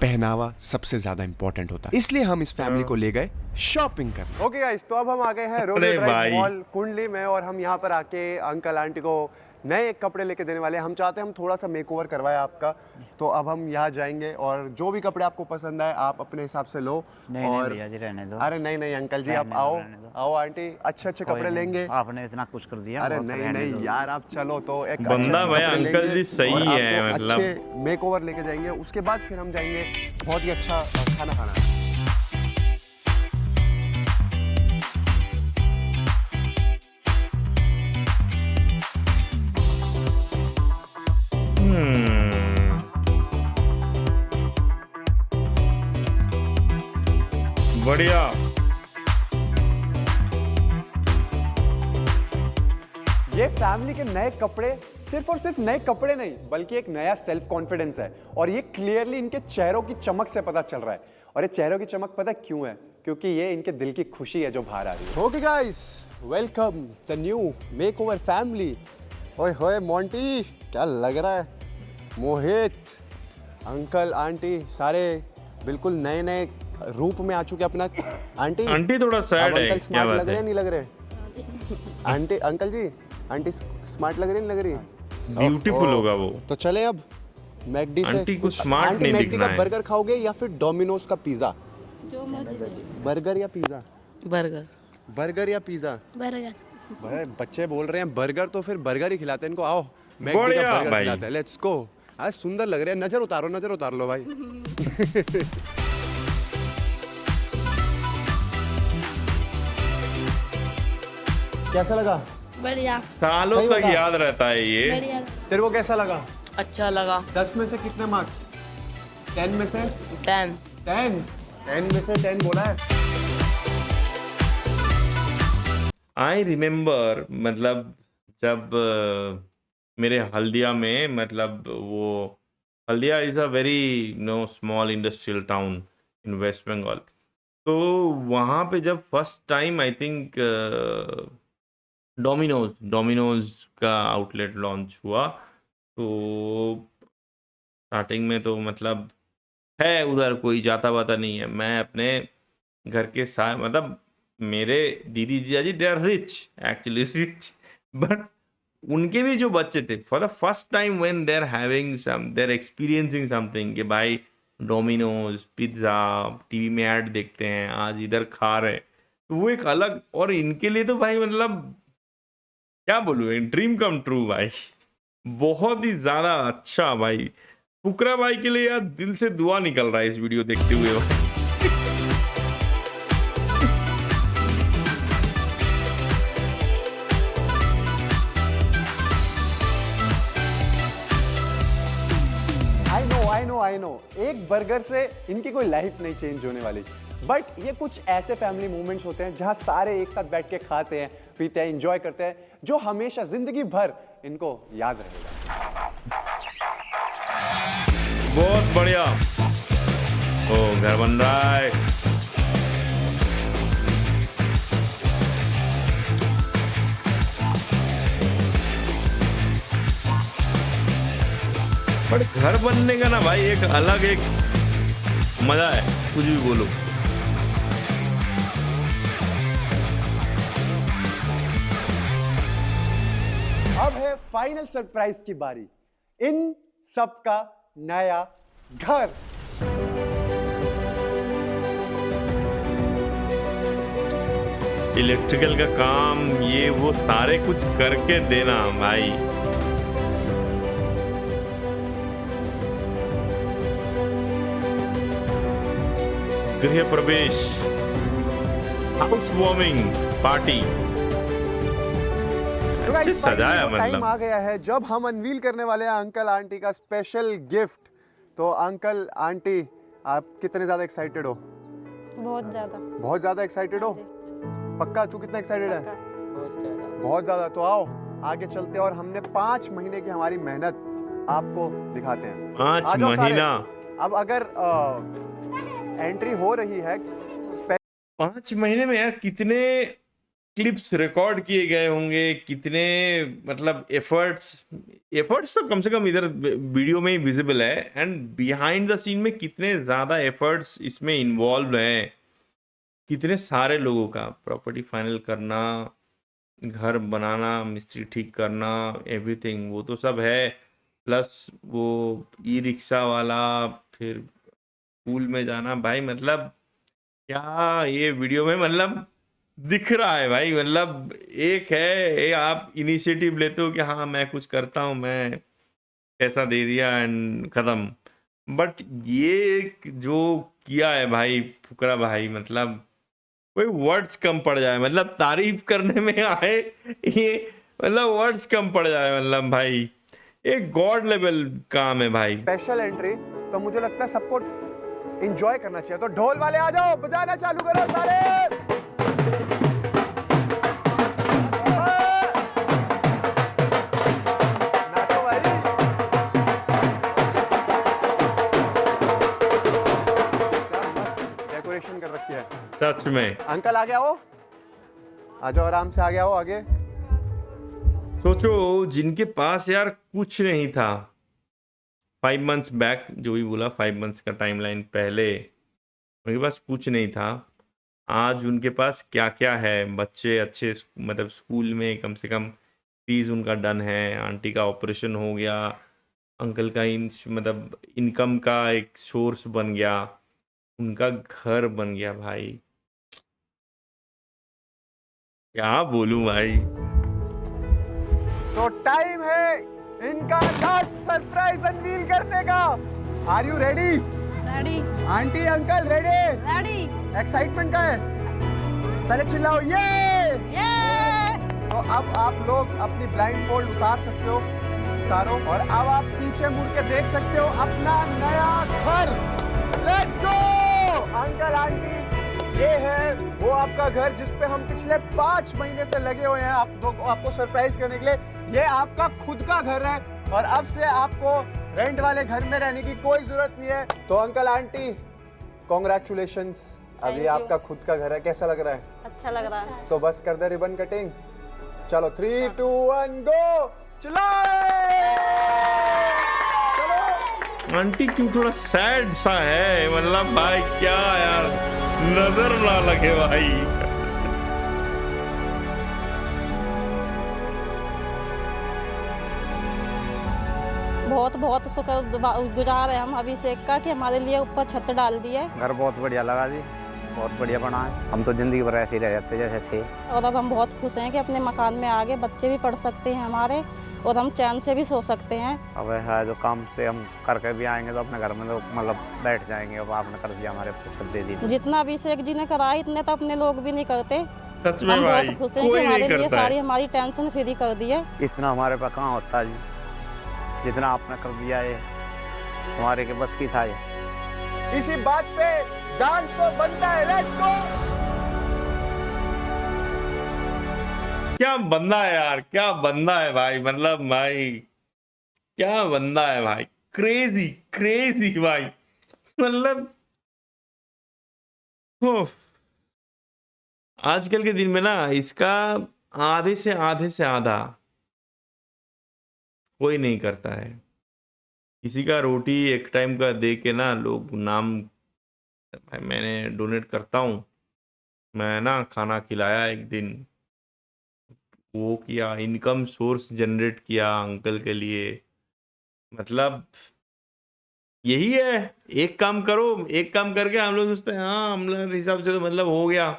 पहनावा सबसे ज्यादा इंपॉर्टेंट होता है, इसलिए हम इस फैमिली को ले गए शॉपिंग करने। ओके गाइस, तो अब हम आ गए हैं अरे रोड भाई। मॉल कुंडली में, और हम यहाँ पर आके अंकल आंटी को नए कपड़े लेके देने वाले हैं। हम चाहते हैं हम थोड़ा सा मेकओवर करवाए आपका, तो अब हम यहाँ जाएंगे और जो भी कपड़े आपको पसंद आए आप अपने हिसाब से लो। नहीं भैया जी, रहने दो। अरे नहीं अंकल जी, आप आओ आंटी, अच्छे कपड़े लेंगे। आपने इतना कुछ कर दिया। अरे नहीं यार, आप चलो तो एक बंदा अच्छे भाई, कपड़े अंकल लेंगे जी सही और है, आपको मतलब अच्छे मेकओवर लेके जाएंगे। उसके बाद फिर हम जाएंगे बहुत ही अच्छा खाना खाना। बढ़िया। ये फैमिली के नए कपड़े सिर्फ और सिर्फ नए कपड़े नहीं, बल्कि एक नया सेल्फ कॉन्फिडेंस है, और ये क्लियरली इनके चेहरों की चमक से पता चल रहा है। और ये चेहरों की चमक पता क्यों है? क्योंकि ये इनके दिल की खुशी है जो बाहर आ रही है। Okay guys, welcome the new makeover family. ओए होए मोंटी, क्या लग रहा है? मोहित, अंकल आंटी सारे बिल्कुल नए नए रूप में आ चुके अपना। आंटी थोड़ा सैड है, अंकल क्या स्मार्ट बात लग रहे है? नहीं लग रहे? आंटी, अंकल जी, आंटी स्मार्ट लग रही नहीं लग रही? ब्यूटीफुल होगा वो। तो चले अब मैकडी से आंटी को स्मार्ट आंटी नहीं मैकडी दिखना का है। बर्गर खाओगे या फिर डोमिनोज का पिज्जा? जो मर्जी दे। बर्गर या पिज्जा? बर्गर। बर्गर या पिज्जा? बर्गर। भाई बच्चे बोल रहे हैं बर्गर, तो फिर बर्गर ही खिलाते हैं इनको। आओ मैकडी बढ़िया का बर्गर भाई। खिलाते हैं, लेट्स गो। आज सुंदर लग रहे हैं, नजर उतार लो भाई। कैसा लगा? बढ़िया। सालों सही तक बता। याद रहता है ये। बढ़िया। तेरे को कैसा लगा? अच्छा लगा। 10 में से कितने मार्क्स? 10 में से 10। 10 में से 10 बोला है। आई रिमेम्बर, मतलब जब मेरे हल्दिया में, मतलब वो Haldia is a very small industrial town in West Bengal. तो वहाँ पे जब first time I think Domino's का आउटलेट लॉन्च हुआ, तो स्टार्टिंग में तो मतलब है उधर कोई जाता वाता नहीं है। मैं अपने घर के साथ, मतलब मेरे दीदी जियाजी they are rich, actually rich, but उनके भी जो बच्चे थे, for the first time when they are having some, they are experiencing something, कि भाई डोमिनोज पिज्ज़ा, टीवी में ऐड देखते हैं, आज इधर खा रहे, तो वो एक अलग, और इनके लिए तो भाई मतलब क्या बोलूँ, ड्रीम कम ट्रू भाई। बहुत ही ज़्यादा अच्छा भाई। फुकरा भाई के लिए यार दिल से दुआ निकल रहा है इस वीडियो देखते हुए भाई। आई नो एक बर्गर से इनकी कोई लाइफ नहीं चेंज होने वाली, बट ये कुछ ऐसे फैमिली मोमेंट्स होते हैं जहां सारे एक साथ बैठ के खाते हैं, पीते हैं, एंजॉय करते हैं, जो हमेशा जिंदगी भर इनको याद रहेगा। बहुत बढ़िया। ओ घर बन रहा है। बट घर बनने का ना भाई एक अलग एक मजा है, कुछ भी बोलो। अब है फाइनल सरप्राइज की बारी, इन सबका नया घर। इलेक्ट्रिकल का काम, ये वो सारे कुछ करके देना भाई। गृह प्रवेश, हाउस वार्मिंग पार्टी, अच्छे सजाया टाइम मतलब। आ गया है जब हम अनवील करने वाले हैं अंकल आंटी का स्पेशल गिफ्ट। तो अंकल आंटी, आप कितने ज्यादा एक्साइटेड हो? बहुत ज़्यादा। बहुत ज्यादा एक्साइटेड हो? पक्का? तू कितना एक्साइटेड है? बहुत ज्यादा। तो आओ आगे चलते हैं और हमने 5 महीने की हमारी मेहनत आपको दिखाते हैं। 5 आ जाओ सारे। महीना। अब अगर एंट्री हो रही है 5 महीने में यार कितने क्लिप्स रिकॉर्ड किए गए होंगे, कितने मतलब एफर्ट्स तो कम से कम इधर वीडियो में ही विजिबल है, एंड बिहाइंड द सीन में कितने ज़्यादा एफर्ट्स इसमें इन्वॉल्व हैं, कितने सारे लोगों का। प्रॉपर्टी फाइनल करना, घर बनाना, मिस्त्री ठीक करना, एवरीथिंग वो तो सब है, प्लस वो ई रिक्शा वाला, फिर स्कूल में जाना भाई। मतलब क्या ये वीडियो में मतलब दिख रहा है भाई। मतलब एक है ये आप इनिशिएटिव लेते हो कि हाँ मैं कुछ करता हूँ, मैं पैसा दे दिया एंड ख़त्म, बट ये जो किया है भाई फुकरा भाई, मतलब कोई वर्ड्स कम पड़ जाए, मतलब तारीफ करने में आए ये, मतलब वर्ड्स कम पड़ जाए, मतलब भाई एक गॉड लेवल काम है भाई। स्पेशल एंट्री, तो मुझे लगता है सबको एंजॉय करना चाहिए। तो ढोल वाले आ जाओ, बजाना चालू करो सारे। नाचो भाई। क्या मस्त डेकोरेशन कर रखी है सच में। अंकल आ गया हो, आ जाओ आराम से, आ गया हो आगे। सोचो जिनके पास यार कुछ नहीं था 5 मंथ्स बैक, जो भी बोला 5 मंथ्स का टाइमलाइन पहले, उनके पास कुछ नहीं था, आज उनके पास क्या क्या है। बच्चे अच्छे मतलब स्कूल में कम से कम फीस उनका डन है, आंटी का ऑपरेशन हो गया, अंकल का मतलब इनकम का एक सोर्स बन गया, उनका घर बन गया भाई। क्या बोलूं भाई। तो टाइम है इनका लास्ट सरप्राइज अनवील करने का। Are you ready? Ready aunty uncle ready? Ready. Excitement का है? पहले चिल्लाओ ये। तो अब आप लोग अपनी ब्लाइंड फोल्ड उतार सकते हो, उतारो, और अब आप पीछे मुड़ के देख सकते हो अपना नया घर। लेट्स गो अंकल आंटी, ये है वो आपका घर जिस पे हम पिछले 5 महीने से लगे हुए हैं आपको सरप्राइज करने के लिए। ये आपका खुद का घर है और अब से आपको रेंट वाले घर में रहने की कोई जरूरत नहीं है। तो अंकल आंटी कॉन्ग्रेचुलेशंस, अभी Thank you. आपका खुद का घर है, कैसा लग रहा है? अच्छा लग रहा है। तो बस कर दे रिबन कटिंग। चलो 3 2 1 गो, चलाओ। आंटी क्यों थोड़ा सैड सा है, मतलब भाई क्या यार, नजर ना लगे भाई। बहुत बहुत शुक्र गुजार है हम अभिषेक का कि हमारे लिए ऊपर छत डाल दी है। घर बहुत बढ़िया लगा जी, बहुत बढ़िया बना है। हम तो जिंदगी भर ऐसे ही रह जाते जैसे थे। और अब हम बहुत खुश हैं कि अपने मकान में आगे बच्चे भी पढ़ सकते हैं हमारे, और हम चैन से भी सो सकते हैं। अब है जो काम से हम करके भी आएंगे तो अपने घर में तो मतलब बैठ जाएंगे। अब आपने कर दिया हमारे पे, छत दे दी। जितना अभिषेक जी ने करा इतने तो अपने लोग भी नहीं करते। सच में हम भाई, बहुत खुश हैं कि कोई नहीं हमारे लिए करता है। सारी हमारी टेंशन फ्री कर दी है। इतना हमारे पास कहाँ होता जी, जितना आपने कर दिया है हमारे के बस की था ये। इसी बात पे डांस तो बनता है। Let's go. क्या बंदा है यार, क्या बंदा है भाई, मतलब भाई क्या बंदा है भाई, क्रेजी क्रेजी भाई, मतलब आजकल के दिन में ना इसका आधे से आधा कोई नहीं करता है। किसी का रोटी एक टाइम का दे के ना लोग नाम, भाई मैंने डोनेट करता हूँ, मैं ना खाना खिलाया एक दिन, वो किया, इनकम सोर्स जनरेट किया अंकल के लिए। मतलब यही है, एक काम करो, एक काम करके हम लोग सोचते हैं हाँ हम लोग हिसाब से तो मतलब हो गया।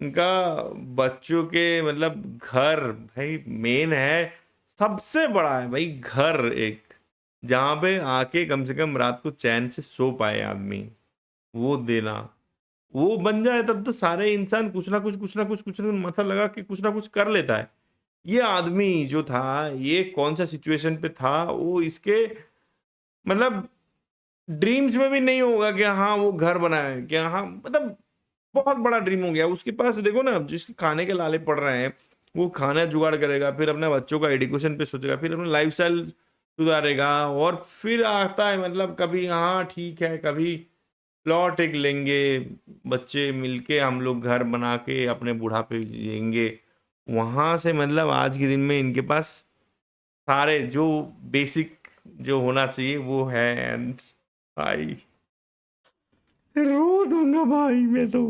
उनका बच्चों के मतलब घर भाई मेन है, सबसे बड़ा है भाई घर, एक जहाँ पे आके कम से कम रात को चैन से सो पाए आदमी, वो देना, वो बन जाए तब तो सारे इंसान कुछ ना कुछ माथा लगा के कुछ ना कुछ कर लेता है। ये आदमी जो था, ये कौन सा सिचुएशन पे था, वो इसके मतलब ड्रीम्स में भी नहीं होगा कि हाँ वो घर बनाए, कि हाँ मतलब बहुत बड़ा ड्रीम हो गया उसके पास। देखो ना जिसके खाने के लाले पड़ रहे हैं, वो खाना जुगाड़ करेगा, फिर अपने बच्चों का एजुकेशन पे सोचेगा, फिर अपना लाइफस्टाइल सुधारेगा, और फिर आता है मतलब कभी हाँ ठीक है, कभी प्लॉट एक लेंगे, बच्चे मिलके हम लोग घर बना के अपने बुढ़ापे जिएंगे। वहाँ से मतलब आज के दिन में इनके पास सारे जो बेसिक जो होना चाहिए वो है। एंड भाई रो दूंगा भाई मैं तो।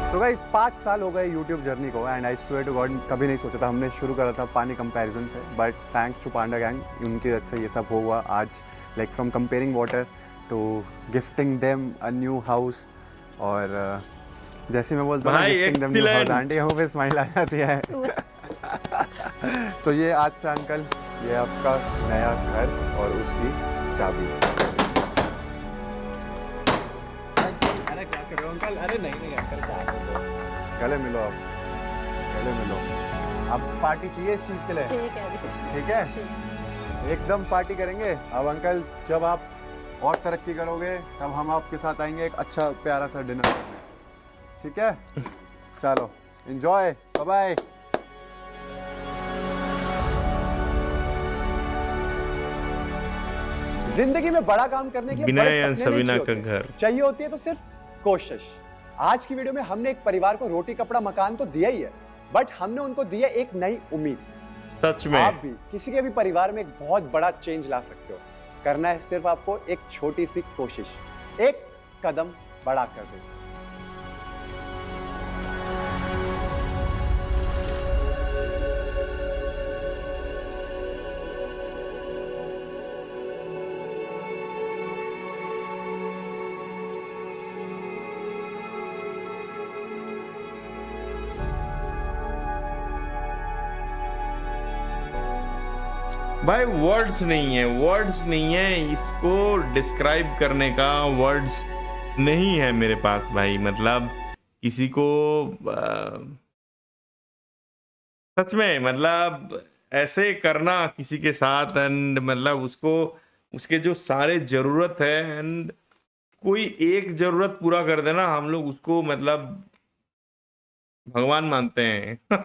तो गाइस 5 साल हो गए यूट्यूब जर्नी को, and I swear to God कभी नहीं सोचा था, हमने शुरू करा था पानी कंपैरिजन से, but thanks to panda gang, उनकी वजह से ये सब हुआ आज। Like from comparing water to gifting them a new house, और जैसे मैं बोलता हूँ gifting them new house, aunty यहाँ पे स्माइल आ जाती है। तो ये आज से अंकल, ये आपका नया घर और उसकी चाबी। अरे क्या कर रहे हो अंकल? अरे नहीं अंकल, गले मिलो आप, गले मिलो। अब पार्टी चाहिए इस चीज के लिए? ठीक है, ठीक है, एकदम पार्टी करेंगे। अब अंकल जब आप और तरक्की करोगे तब हम आपके साथ आएंगे एक अच्छा प्यारा सा डिनर करने, ठीक है? चलो एंजॉय, बाय बाय। जिंदगी में बड़ा काम करने के लिए बड़े सपने नहीं सबीना का चाहिए घर होते। चाहिए होती है तो सिर्फ कोशिश। आज की वीडियो में हमने एक परिवार को रोटी कपड़ा मकान तो दिया ही है, बट हमने उनको दिया एक नई उम्मीद। सच में आप भी किसी के भी परिवार में एक बहुत बड़ा चेंज ला सकते हो। करना है सिर्फ आपको एक छोटी सी कोशिश, एक कदम बढ़ा कर दो। भाई वर्ड्स नहीं है इसको डिस्क्राइब करने का, वर्ड्स नहीं है मेरे पास भाई। मतलब किसी को सच में मतलब ऐसे करना किसी के साथ, एंड मतलब उसको उसके जो सारे जरूरत है एंड कोई एक जरूरत पूरा कर देना, हम लोग उसको मतलब भगवान मानते हैं।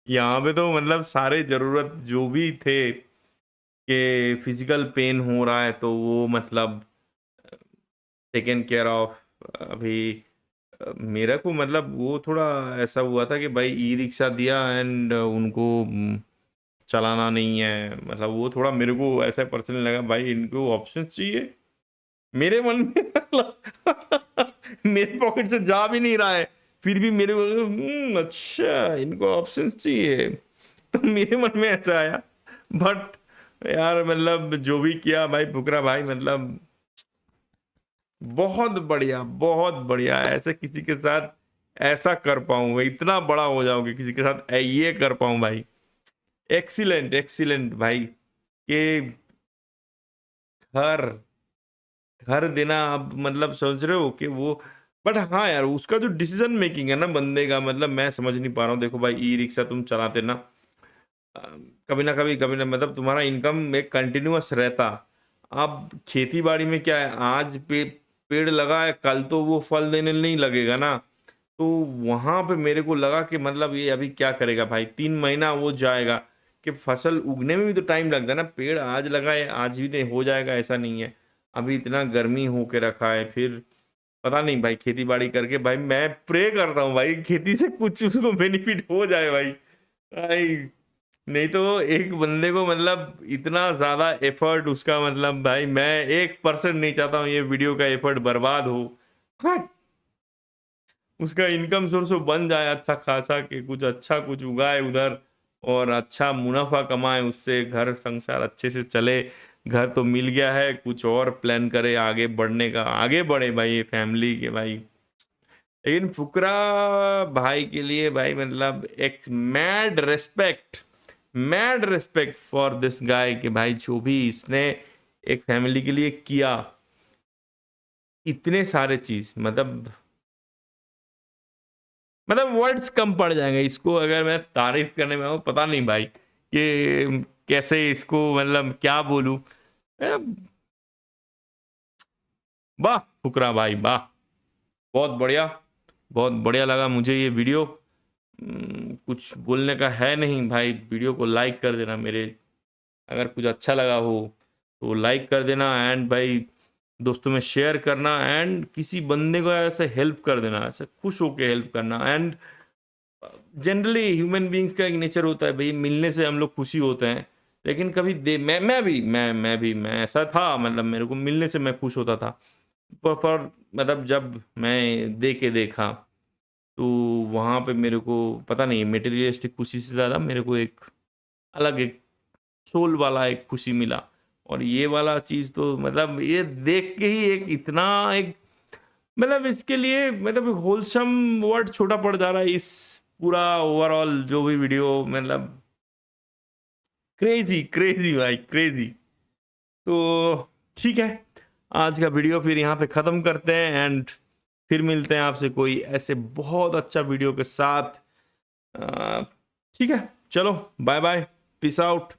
यहाँ पे तो मतलब सारे जरूरत जो भी थे कि फिजिकल पेन हो रहा है तो वो मतलब टेकन केयर ऑफ। अभी मेरे को मतलब वो थोड़ा ऐसा हुआ था कि भाई ई रिक्शा दिया एंड उनको चलाना नहीं है, मतलब वो थोड़ा मेरे को ऐसा पर्सनली लगा भाई इनको ऑप्शन चाहिए। मेरे मन में मेरे पॉकेट से जा भी नहीं रहा है, फिर भी मेरे को अच्छा इनको ऑप्शंस चाहिए, तो मेरे मन में ऐसा आया। बट यार मतलब जो भी किया भाई फुकरा भाई, मतलब बहुत बढ़िया। ऐसे किसी के साथ ऐसा कर पाऊँ, इतना बड़ा हो जाऊँ कि किसी के साथ ये कर पाऊँ भाई, एक्सीलेंट भाई। कि घर देना, अब मतलब सोच रहे हो कि वो, बट हाँ यार उसका जो डिसीजन मेकिंग है ना बंदे का, मतलब मैं समझ नहीं पा रहा हूँ। देखो भाई ई रिक्शा तुम चलाते ना, कभी ना मतलब तुम्हारा इनकम एक कंटिन्यूअस रहता। अब खेती बाड़ी में क्या है, आज पेड़ लगा है कल तो वो फल देने नहीं लगेगा ना, तो वहां पे मेरे को लगा कि मतलब ये अभी क्या करेगा भाई, 3 महीना वो जाएगा कि फसल उगने में भी तो टाइम लगता है ना। पेड़ आज लगा है आज भी हो जाएगा ऐसा नहीं है, अभी इतना गर्मी होके रखा है। फिर पता नहीं भाई खेती बाड़ी करके भाई मैं प्रे करता हूँ भाई खेती से कुछ उसको बेनिफिट हो जाए भाई, नहीं तो एक बंदे को मतलब इतना ज्यादा एफर्ट उसका, मतलब भाई मैं 1% नहीं चाहता हूँ ये वीडियो का एफर्ट बर्बाद हो। हाँ, उसका इनकम सोर्स बन जाए अच्छा खासा, कि कुछ उगाए उधर और अच्छा मुनाफा कमाए, उससे घर संसार अच्छे से चले। घर तो मिल गया है, कुछ और प्लान करे आगे बढ़ने का, आगे बढ़े भाई ये फैमिली के भाई। लेकिन फुकरा भाई के लिए भाई मतलब एक mad respect for this guy कि भाई जो भी इसने एक फैमिली के लिए किया, इतने सारे चीज, मतलब वर्ड्स कम पड़ जाएंगे इसको अगर मैं तारीफ करने में आऊँ। पता नहीं भाई कि कैसे इसको मतलब क्या बोलूं। वाह फुकरा भाई वाह, बहुत बढ़िया लगा मुझे ये वीडियो। कुछ बोलने का है नहीं भाई, वीडियो को लाइक कर देना, मेरे अगर कुछ अच्छा लगा हो तो लाइक कर देना, एंड भाई दोस्तों में शेयर करना, एंड किसी बंदे को ऐसे हेल्प कर देना, ऐसे खुश होके हेल्प करना। एंड जनरली ह्यूमन बीइंग्स का एक नेचर होता है भाई, मिलने से हम लोग खुशी होते हैं, लेकिन कभी मैं ऐसा था, मतलब मेरे को मिलने से मैं खुश होता था, पर मतलब जब मैं देखा तो वहाँ पे मेरे को पता नहीं मटेरियलिस्टिक खुशी से ज़्यादा मेरे को एक अलग एक सोल वाला एक खुशी मिला। और ये वाला चीज़ तो मतलब ये देख के ही एक इतना एक मतलब इसके लिए मतलब होलसम वर्ड छोटा पड़ जा रहा है इस पूरा ओवरऑल जो भी वीडियो, मतलब क्रेजी भाई क्रेजी। तो ठीक है, आज का वीडियो फिर यहाँ पे ख़त्म करते हैं, एंड फिर मिलते हैं आपसे कोई ऐसे बहुत अच्छा वीडियो के साथ। ठीक है, चलो बाय बाय, पीस आउट।